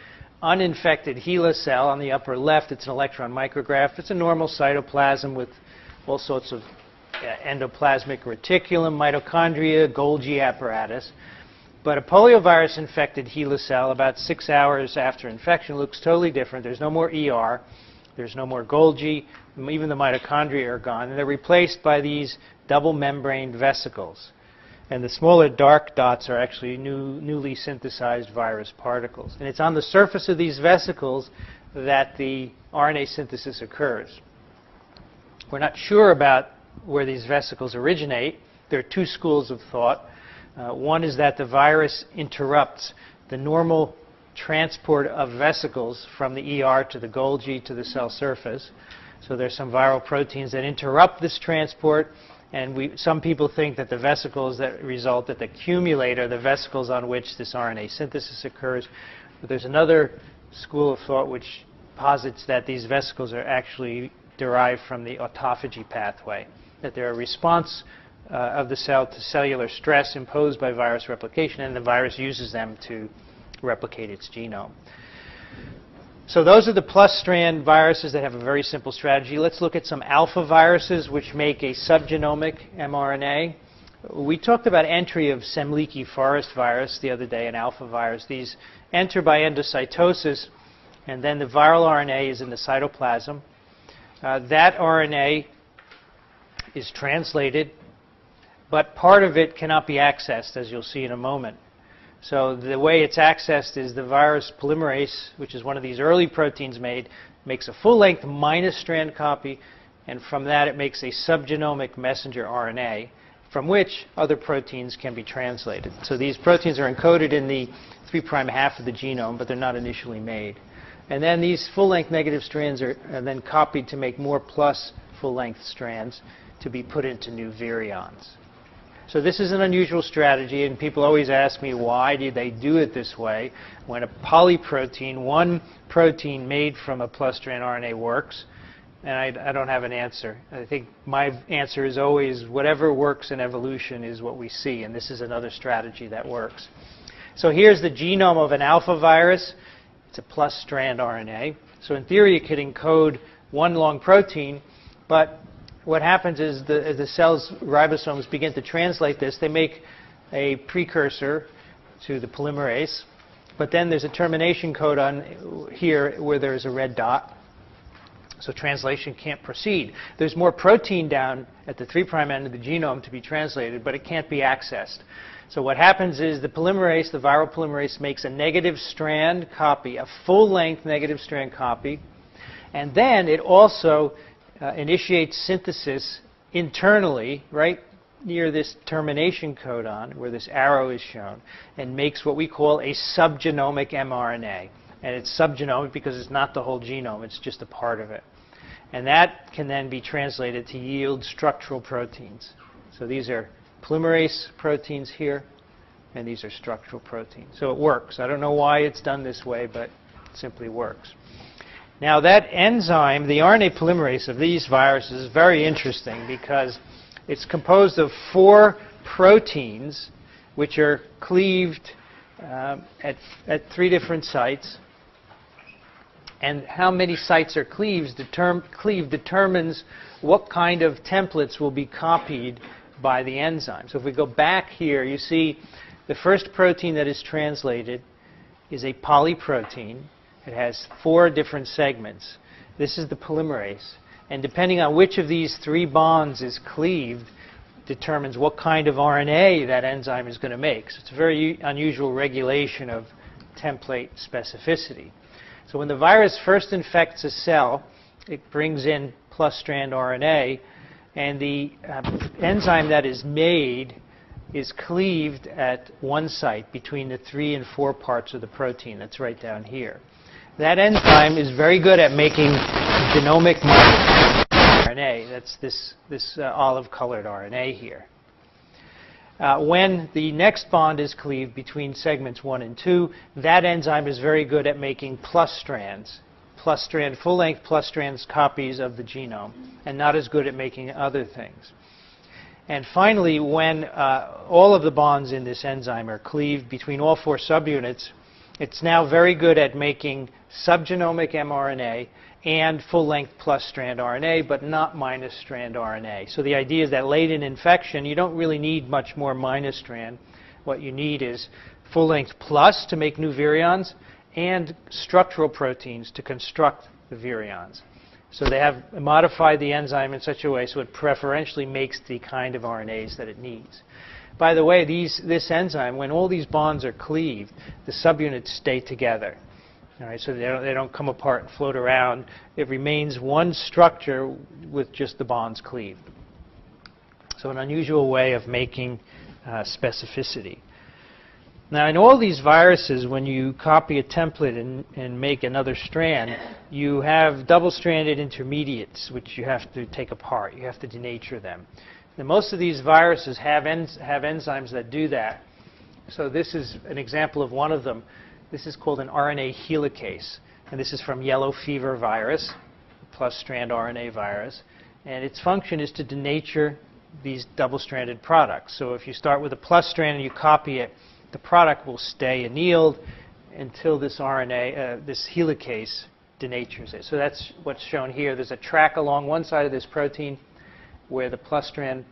uninfected HeLa cell on the upper left, it's an electron micrograph. It's a normal cytoplasm with all sorts of endoplasmic reticulum, mitochondria, Golgi apparatus. But a poliovirus-infected HeLa cell, about 6 hours after infection, looks totally different. There's no more ER. There's no more Golgi. Even the mitochondria are gone. And they're replaced by these double-membraned vesicles. And the smaller dark dots are actually newly synthesized virus particles. And it's on the surface of these vesicles that the RNA synthesis occurs. We're not sure about where these vesicles originate. There are two schools of thought. One is that the virus interrupts the normal transport of vesicles from the ER to the Golgi to the cell surface. So there's some viral proteins that interrupt this transport, And some people think that the vesicles that result that accumulate are the vesicles on which this RNA synthesis occurs. But there's another school of thought which posits that these vesicles are actually derived from the autophagy pathway, that they're a response of the cell to cellular stress imposed by virus replication, and the virus uses them to replicate its genome. So those are the plus strand viruses that have a very simple strategy. Let's look at some alpha viruses which make a subgenomic mRNA. We talked about entry of Semliki forest virus the other day, an alpha virus. These enter by endocytosis, and then the viral RNA is in the cytoplasm. That RNA is translated, but part of it cannot be accessed, as you'll see in a moment. So the way it's accessed is the virus polymerase, which is one of these early proteins made, makes a full-length minus strand copy, and from that it makes a subgenomic messenger RNA, from which other proteins can be translated. So these proteins are encoded in the 3' half of the genome, but they're not initially made. And then these full-length negative strands are then copied to make more plus full-length strands to be put into new virions. So this is an unusual strategy, and people always ask me, why do they do it this way when a polyprotein, one protein made from a plus strand RNA, works? And I don't have an answer. I think my answer is always whatever works in evolution is what we see, and this is another strategy that works. So here's the genome of an alpha virus. It's a plus strand RNA. So in theory, it could encode one long protein, but what happens is as the cell's ribosomes begin to translate this, they make a precursor to the polymerase. But then there's a termination codon here where there's a red dot. So translation can't proceed. There's more protein down at the 3' end of the genome to be translated, but it can't be accessed. So what happens is the polymerase, the viral polymerase, makes a negative strand copy, a full-length negative strand copy. And then it also initiates synthesis internally, right near this termination codon, where this arrow is shown, and makes what we call a subgenomic mRNA. And it's subgenomic because it's not the whole genome, it's just a part of it. And that can then be translated to yield structural proteins. So these are polymerase proteins here, and these are structural proteins. So it works. I don't know why it's done this way, but it simply works. Now that enzyme, the RNA polymerase of these viruses, is very interesting because it's composed of 4 proteins which are cleaved at 3 different sites. And how many sites are cleaved determines what kind of templates will be copied by the enzyme. So if we go back here, you see the first protein that is translated is a polyprotein. It has 4 different segments. This is the polymerase. And depending on which of these 3 bonds is cleaved determines what kind of RNA that enzyme is going to make. So it's a very unusual regulation of template specificity. So when the virus first infects a cell, it brings in plus strand RNA, and the enzyme that is made is cleaved at one site between the 3 and 4 parts of the protein. That's right down here. That enzyme is very good at making genomic RNA. That's this olive-colored RNA here. When the next bond is cleaved between segments 1 and 2, that enzyme is very good at making plus strands, full-length plus strands copies of the genome, and not as good at making other things. And finally, when all of the bonds in this enzyme are cleaved between all 4 subunits, it's now very good at making subgenomic mRNA and full-length plus strand RNA, but not minus strand RNA. So the idea is that late in infection, you don't really need much more minus strand. What you need is full-length plus to make new virions and structural proteins to construct the virions. So they have modified the enzyme in such a way so it preferentially makes the kind of RNAs that it needs. By the way, this enzyme, when all these bonds are cleaved, the subunits stay together. All right, so they don't come apart and float around. It remains one structure with just the bonds cleaved. So an unusual way of making specificity. Now, in all these viruses, when you copy a template and make another strand, you have double-stranded intermediates, which you have to take apart. You have to denature them. Now, most of these viruses have enzymes that do that. So this is an example of one of them. This is called an RNA helicase. And this is from yellow fever virus, plus-strand RNA virus. And its function is to denature these double-stranded products. So if you start with a plus strand and you copy it, the product will stay annealed until this RNA, this helicase, denatures it. So that's what's shown here. There's a track along one side of this protein where the plus strand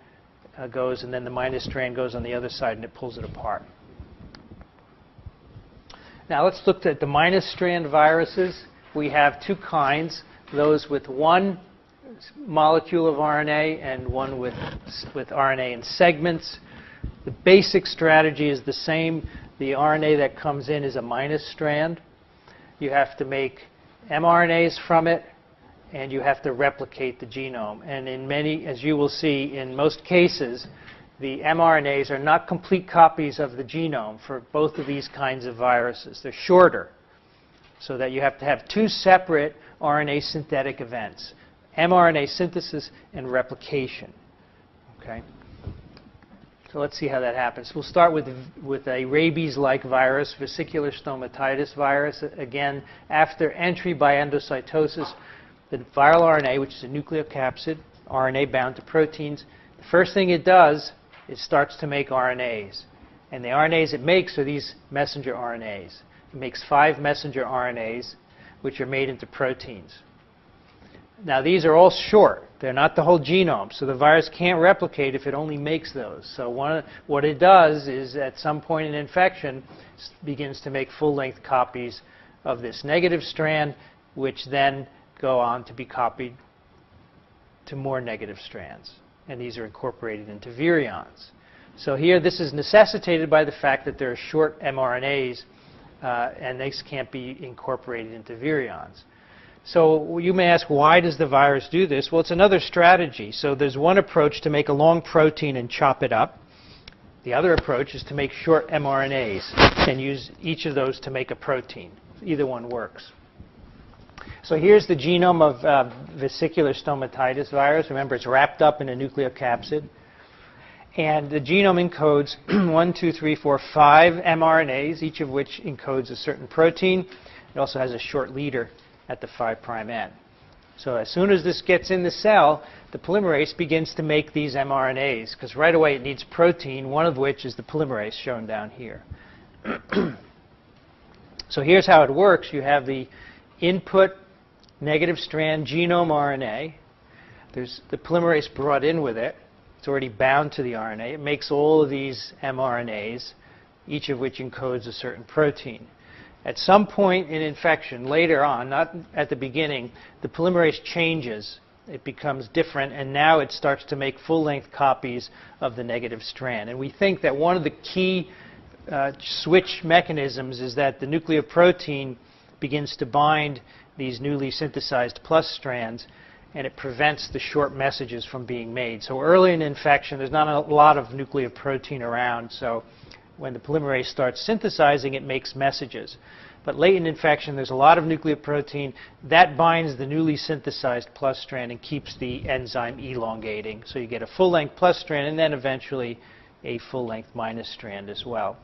goes, and then the minus strand goes on the other side, and it pulls it apart. Now let's look at the minus strand viruses. We have two kinds, those with one molecule of RNA and one with RNA in segments. The basic strategy is the same. The RNA that comes in is a minus strand. You have to make mRNAs from it, and you have to replicate the genome. And in many, as you will see, in most cases, the mRNAs are not complete copies of the genome for both of these kinds of viruses. They're shorter, so that you have to have two separate RNA synthetic events: mRNA synthesis and replication. Okay? So let's see how that happens. We'll start with a rabies-like virus, vesicular stomatitis virus. Again, after entry by endocytosis, the viral RNA, which is a nucleocapsid, RNA bound to proteins, the first thing it does is starts to make RNAs. And the RNAs it makes are these messenger RNAs. It makes 5 messenger RNAs, which are made into proteins. Now, these are all short. They're not the whole genome, so the virus can't replicate if it only makes those. So what it does is, at some point in infection, begins to make full-length copies of this negative strand, which then go on to be copied to more negative strands. And these are incorporated into virions. So here, this is necessitated by the fact that there are short mRNAs, and these can't be incorporated into virions. So you may ask, why does the virus do this? Well, it's another strategy. So there's one approach to make a long protein and chop it up. The other approach is to make short mRNAs and use each of those to make a protein. Either one works. So here's the genome of vesicular stomatitis virus. Remember, it's wrapped up in a nucleocapsid. And the genome encodes 1, 2, 3, 4, 5 mRNAs, each of which encodes a certain protein. It also has a short leader at the 5' end. So as soon as this gets in the cell, the polymerase begins to make these mRNAs, because right away it needs protein, one of which is the polymerase shown down here. So here's how it works. You have the input negative strand genome RNA. There's the polymerase brought in with it. It's already bound to the RNA. It makes all of these mRNAs, each of which encodes a certain protein. At some point in infection, later on, not at the beginning, the polymerase changes. It becomes different, and now it starts to make full-length copies of the negative strand. And we think that one of the key switch mechanisms is that the nucleoprotein begins to bind these newly synthesized plus strands, and it prevents the short messages from being made. So early in infection, there's not a lot of nucleoprotein around, so when the polymerase starts synthesizing, it makes messages. But late in infection, there's a lot of nucleoprotein. That binds the newly synthesized plus strand and keeps the enzyme elongating. So you get a full-length plus strand and then eventually a full-length minus strand as well.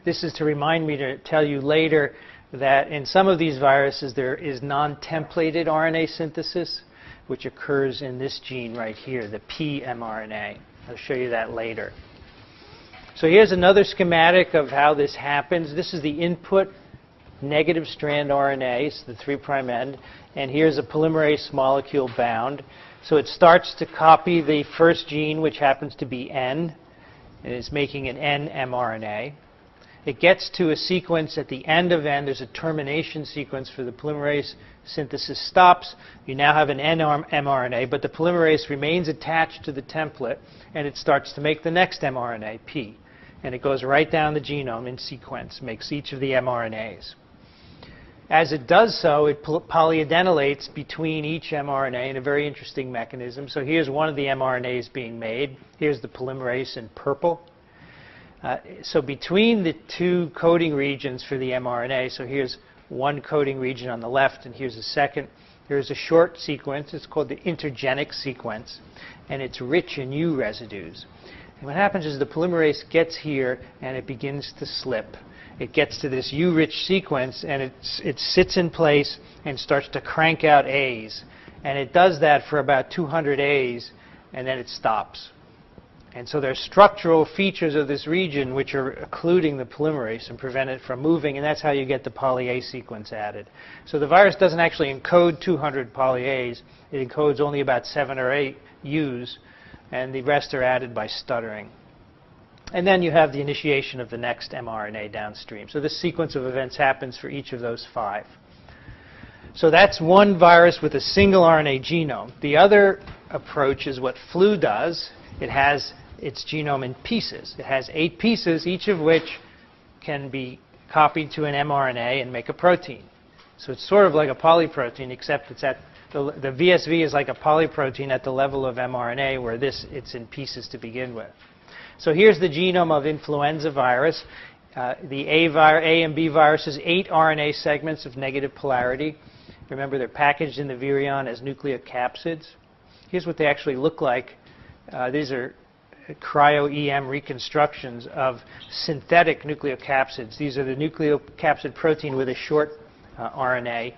This is to remind me to tell you later that in some of these viruses, there is non-templated RNA synthesis, which occurs in this gene right here, the P mRNA. I'll show you that later. So here's another schematic of how this happens. This is the input negative strand RNA, so the 3' end, and here's a polymerase molecule bound. So it starts to copy the first gene, which happens to be N, and it's making an N mRNA. It gets to a sequence at the end of N. There's a termination sequence for the polymerase. Synthesis stops. You now have an N mRNA, but the polymerase remains attached to the template, and it starts to make the next mRNA, P. And it goes right down the genome in sequence, makes each of the mRNAs. As it does so, it polyadenylates between each mRNA in a very interesting mechanism. So here's one of the mRNAs being made. Here's the polymerase in purple. So between the two coding regions for the mRNA, so here's one coding region on the left and here's a second, There is a short sequence. It's called the intergenic sequence, and it's rich in U residues. And what happens is the polymerase gets here, and it begins to slip. It gets to this U-rich sequence, and it sits in place and starts to crank out A's. And it does that for about 200 A's, and then it stops. And so there are structural features of this region which are occluding the polymerase and prevent it from moving, and that's how you get the poly-A sequence added. So the virus doesn't actually encode 200 poly-A's. It encodes only about 7 or 8 U's, and the rest are added by stuttering. And then you have the initiation of the next mRNA downstream. So this sequence of events happens for each of those 5. So that's one virus with a single RNA genome. The other approach is what flu does. It has its genome in pieces. It has 8 pieces, each of which can be copied to an mRNA and make a protein. So it's sort of like a polyprotein, except it's at the VSV is like a polyprotein at the level of mRNA, where it's in pieces to begin with. So here's the genome of influenza virus. The A and B viruses, 8 RNA segments of negative polarity. Remember, they're packaged in the virion as nucleocapsids. Here's what they actually look like. These are cryo-EM reconstructions of synthetic nucleocapsids. These are the nucleocapsid protein with a short RNA.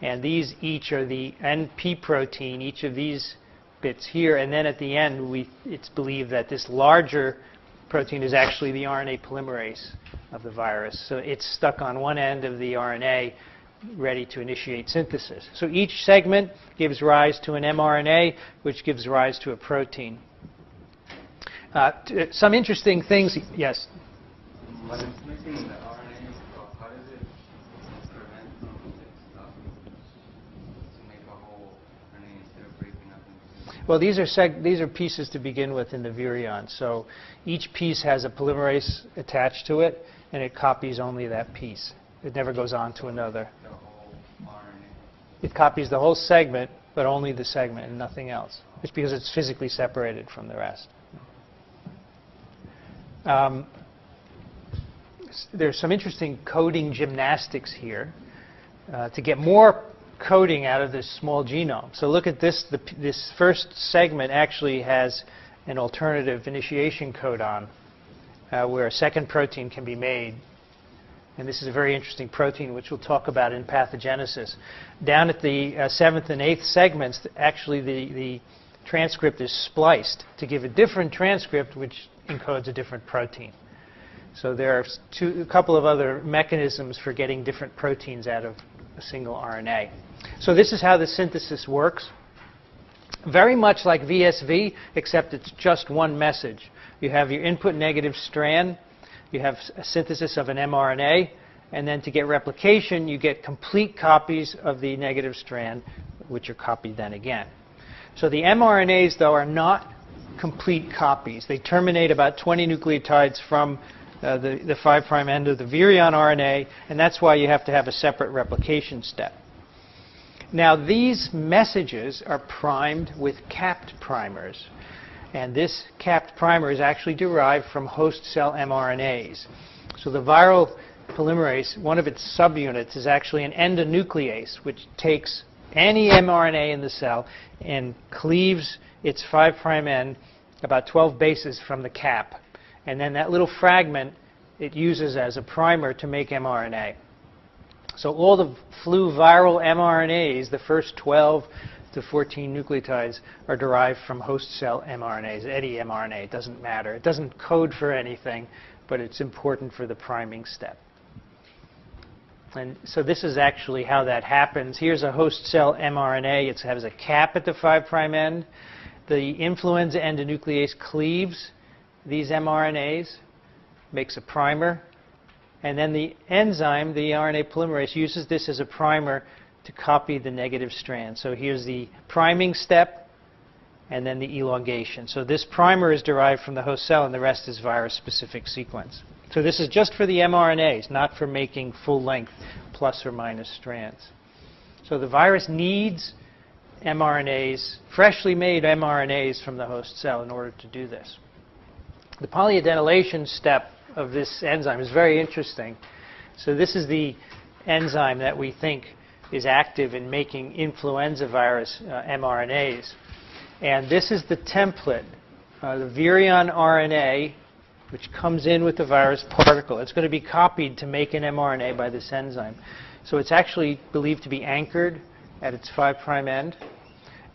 And these each are the NP protein, each of these bits here. And then at the end, it's believed that this larger protein is actually the RNA polymerase of the virus. So it's stuck on one end of the RNA, ready to initiate synthesis. So each segment gives rise to an mRNA, which gives rise to a protein. Some interesting things. Yes? When it's missing in the RNA, how does it prevent from stuff to make a whole RNA instead of breaking up into? Well, these are pieces to begin with in the virion. So each piece has a polymerase attached to it, and it copies only that piece. It never goes on to another. The whole RNA. It copies the whole segment, but only the segment and nothing else. It's because it's physically separated from the rest. There's some interesting coding gymnastics here to get more coding out of this small genome. So look at this. This first segment actually has an alternative initiation codon where a second protein can be made. And this is a very interesting protein, which we'll talk about in pathogenesis. Down at the 7th and 8th segments, actually the transcript is spliced to give a different transcript, which encodes a different protein. So there are a couple of other mechanisms for getting different proteins out of a single RNA. So this is how the synthesis works. Very much like VSV, except it's just one message. You have your input negative strand. You have a synthesis of an mRNA, and then to get replication, you get complete copies of the negative strand, which are copied then again. So the mRNAs, though, are not complete copies. They terminate about 20 nucleotides from the 5' end of the virion RNA, and that's why you have to have a separate replication step. Now, these messages are primed with capped primers. And this capped primer is actually derived from host cell mRNAs. So the viral polymerase, one of its subunits, is actually an endonuclease, which takes any mRNA in the cell and cleaves its 5' end, about 12 bases from the cap. And then that little fragment it uses as a primer to make mRNA. So all the flu viral mRNAs, the first 12 to 14 nucleotides, are derived from host cell mRNAs. Any mRNA, it doesn't matter. It doesn't code for anything, but it's important for the priming step. And so this is actually how that happens. Here's a host cell mRNA. It has a cap at the 5' end. The influenza endonuclease cleaves these mRNAs, makes a primer, and then the enzyme, the RNA polymerase, uses this as a primer to copy the negative strand. So here's the priming step, and then the elongation. So this primer is derived from the host cell, and the rest is virus-specific sequence. So this is just for the mRNAs, not for making full-length plus or minus strands. So the virus needs mRNAs, freshly made mRNAs from the host cell in order to do this. The polyadenylation step of this enzyme is very interesting. So this is the enzyme that we think is active in making influenza virus mRNAs. And this is the template, the virion RNA, which comes in with the virus particle. It's going to be copied to make an mRNA by this enzyme. So it's actually believed to be anchored at its 5' end.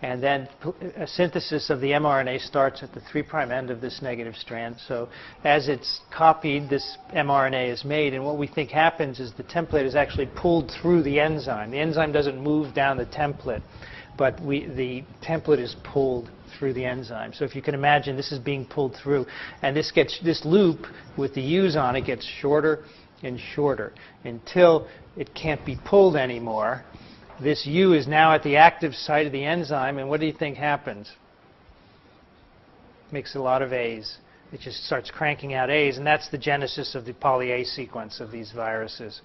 And then a synthesis of the mRNA starts at the 3' end of this negative strand. So as it's copied, this mRNA is made. And what we think happens is the template is actually pulled through the enzyme. The enzyme doesn't move down the template, but the template is pulled through the enzyme. So if you can imagine, this is being pulled through. And this loop with the U's on it gets shorter and shorter until it can't be pulled anymore. This U is now at the active site of the enzyme, and what do you think happens? Makes a lot of A's. It just starts cranking out A's, and that's the genesis of the poly-A sequence of these viruses.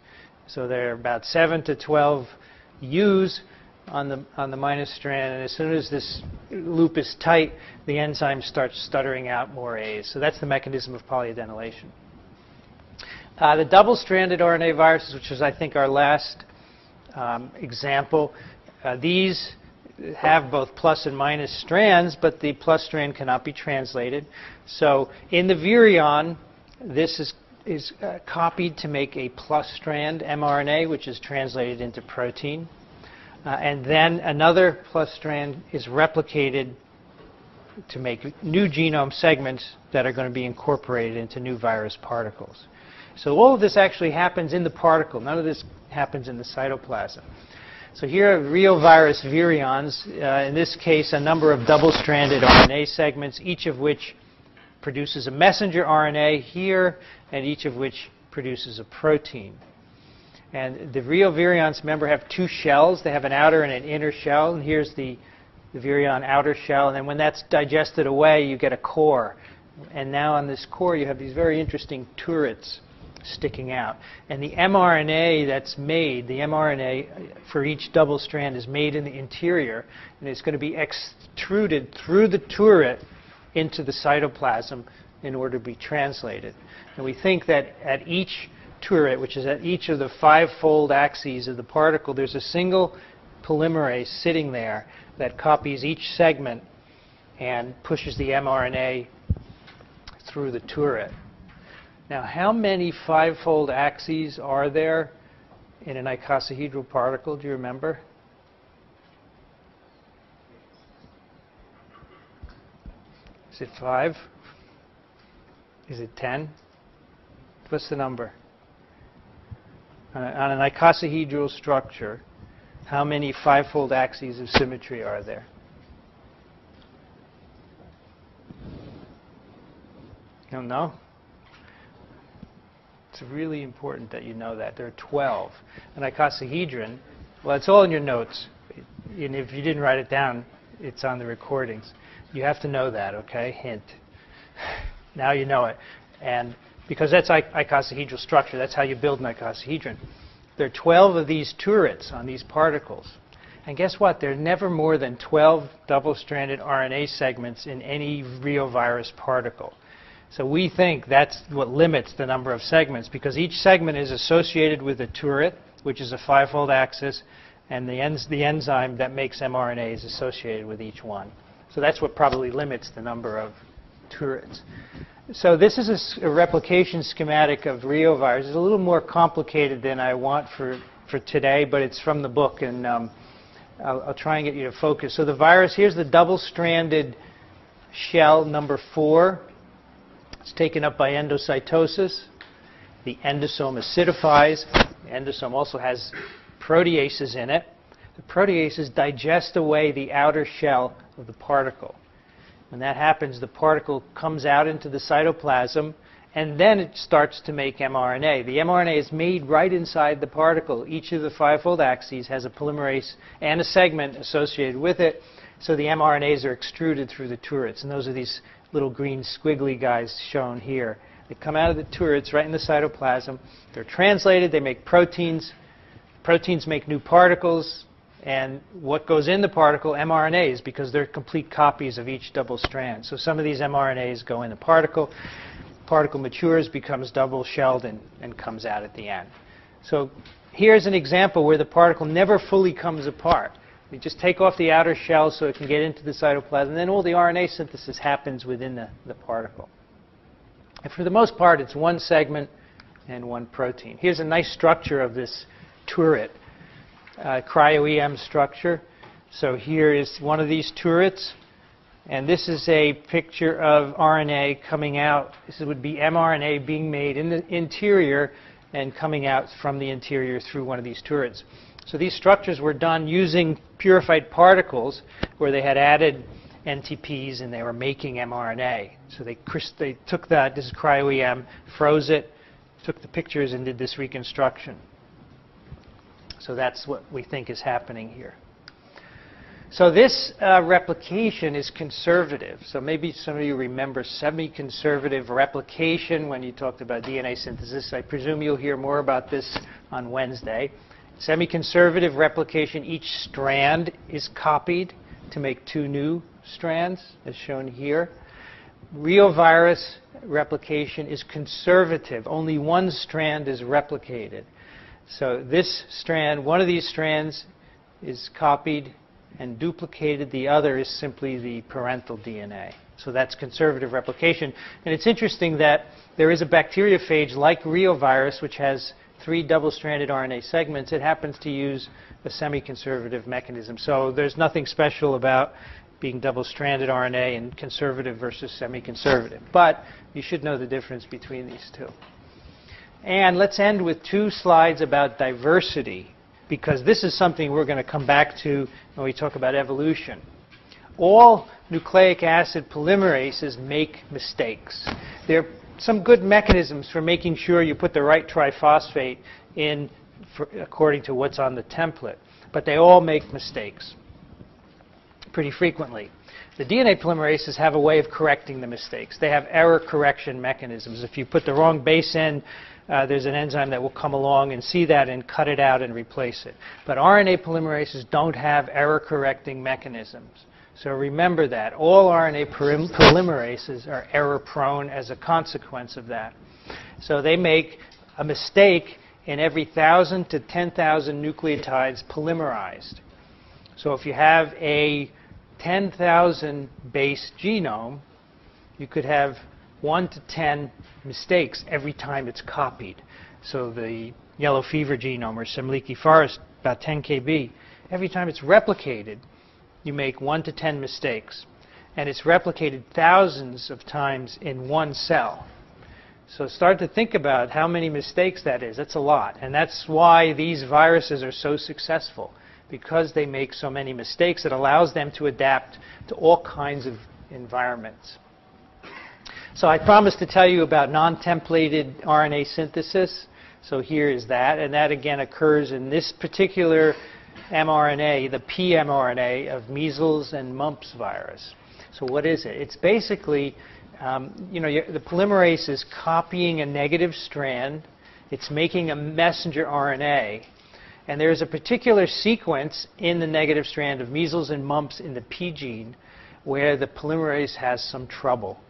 So there are about 7 to 12 U's on the minus strand, and as soon as this loop is tight, the enzyme starts stuttering out more A's. So that's the mechanism of polyadenylation. The double-stranded RNA viruses, which is, I think, our last example, these have both plus and minus strands, but the plus strand cannot be translated. So in the virion, this is copied to make a plus strand mRNA, which is translated into protein. And then another plus strand is replicated to make new genome segments that are going to be incorporated into new virus particles. So all of this actually happens in the particle. None of this happens in the cytoplasm. So here are real virus virions. In this case, a number of double-stranded RNA segments, each of which produces a messenger RNA here, and each of which produces a protein. And the real virions, remember, have two shells. They have an outer and an inner shell. And here's the virion outer shell. And then when that's digested away, you get a core. And now on this core, you have these very interesting turrets sticking out. And the mRNA that's made, the mRNA for each double strand is made in the interior, and it's going to be extruded through the turret into the cytoplasm in order to be translated. And we think that at each turret, which is at each of the 5-fold axes of the particle, there's a single polymerase sitting there that copies each segment and pushes the mRNA through the turret. Now, how many 5-fold axes are there in an icosahedral particle? Do you remember? Is it 5? Is it 10? What's the number? On an icosahedral structure, how many 5-fold axes of symmetry are there? You don't know? It's really important that you know that. There are 12. An icosahedron, well, it's all in your notes. And if you didn't write it down, it's on the recordings. You have to know that, okay? Hint. Now you know it. And because that's icosahedral structure, that's how you build an icosahedron. There are 12 of these turrets on these particles. And guess what? There are never more than 12 double-stranded RNA segments in any real virus particle. So we think that's what limits the number of segments, because each segment is associated with a turret, which is a 5-fold axis, and the enzyme that makes mRNA is associated with each one. So that's what probably limits the number of turrets. So this is a replication schematic of reovirus. It's a little more complicated than I want for today, but it's from the book, and I'll try and get you to focus. So the virus, here's the double-stranded shell number 4. It's taken up by endocytosis. The endosome acidifies. The endosome also has proteases in it. The proteases digest away the outer shell of the particle. When that happens, the particle comes out into the cytoplasm, and then it starts to make mRNA. The mRNA is made right inside the particle. Each of the 5-fold axes has a polymerase and a segment associated with it, so the mRNAs are extruded through the turrets. And those are these little green squiggly guys shown here. They come out of the turrets right in the cytoplasm. They're translated. They make proteins. Proteins make new particles. And what goes in the particle? mRNAs, because they're complete copies of each double strand. So some of these mRNAs go in the particle. Particle matures, becomes double-shelled, and comes out at the end. So here's an example where the particle never fully comes apart. We just take off the outer shell so it can get into the cytoplasm, and then all the RNA synthesis happens within the particle. And for the most part, it's one segment and one protein. Here's a nice structure of this turret, cryo-EM structure. So here is one of these turrets, and this is a picture of RNA coming out. This would be mRNA being made in the interior and coming out from the interior through one of these turrets. So these structures were done using purified particles where they had added NTPs and they were making mRNA. So they took that, this is cryo-EM, froze it, took the pictures and did this reconstruction. So that's what we think is happening here. So this replication is conservative. So maybe some of you remember semi-conservative replication when you talked about DNA synthesis. I presume you'll hear more about this on Wednesday. Semi-conservative replication, each strand is copied to make 2 new strands, as shown here. Reovirus replication is conservative. Only 1 strand is replicated. So this strand, one of these strands is copied and duplicated. The other is simply the parental DNA. So that's conservative replication. And it's interesting that there is a bacteriophage like reovirus, which has 3 double-stranded RNA segments. It happens to use a semi-conservative mechanism. So there's nothing special about being double-stranded RNA and conservative versus semi-conservative. But you should know the difference between these two. And let's end with 2 slides about diversity, because this is something we're going to come back to when we talk about evolution. All nucleic acid polymerases make mistakes. There are some good mechanisms for making sure you put the right triphosphate in according to what's on the template, but they all make mistakes pretty frequently. The DNA polymerases have a way of correcting the mistakes. They have error correction mechanisms. If you put the wrong base in, there's an enzyme that will come along and see that and cut it out and replace it. But RNA polymerases don't have error correcting mechanisms. So remember that. All RNA polymerases are error prone as a consequence of that. So they make a mistake in every 1,000 to 10,000 nucleotides polymerized. So if you have a 10,000 base genome, you could have 1 to 10 mistakes every time it's copied. So the yellow fever genome or Semliki forest, about 10 kb, every time it's replicated, you make 1 to 10 mistakes. And it's replicated thousands of times in 1 cell. So start to think about how many mistakes that is. That's a lot. And that's why these viruses are so successful, because they make so many mistakes. It allows them to adapt to all kinds of environments. So I promised to tell you about non-templated RNA synthesis. So here is that. And that, again, occurs in this particular mRNA, the pmRNA of measles and mumps virus. So what is it? It's basically, the polymerase is copying a negative strand. It's making a messenger RNA. And there's a particular sequence in the negative strand of measles and mumps in the P gene where the polymerase has some trouble.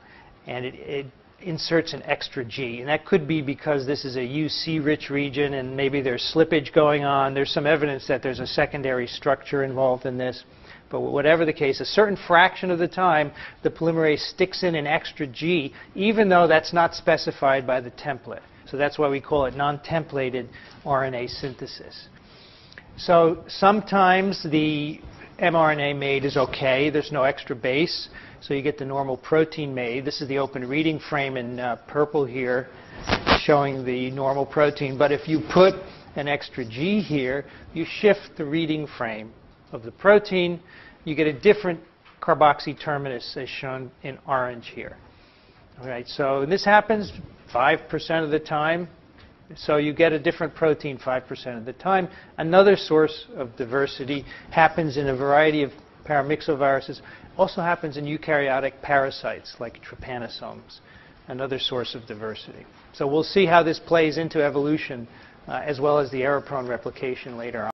And it inserts an extra G. And that could be because this is a UC-rich region and maybe there's slippage going on. There's some evidence that there's a secondary structure involved in this. But whatever the case, a certain fraction of the time, the polymerase sticks in an extra G, even though that's not specified by the template. So that's why we call it non-templated RNA synthesis. So sometimes the mRNA made is OK. There's no extra base. So you get the normal protein made. This is the open reading frame in purple here, showing the normal protein. But if you put an extra G here, you shift the reading frame of the protein. You get a different carboxy terminus, as shown in orange here. All right, so this happens 5% of the time. So you get a different protein 5% of the time. Another source of diversity happens in a variety of paramyxoviruses. Also happens in eukaryotic parasites like trypanosomes, another source of diversity. So we'll see how this plays into evolution as well as the error-prone replication later on.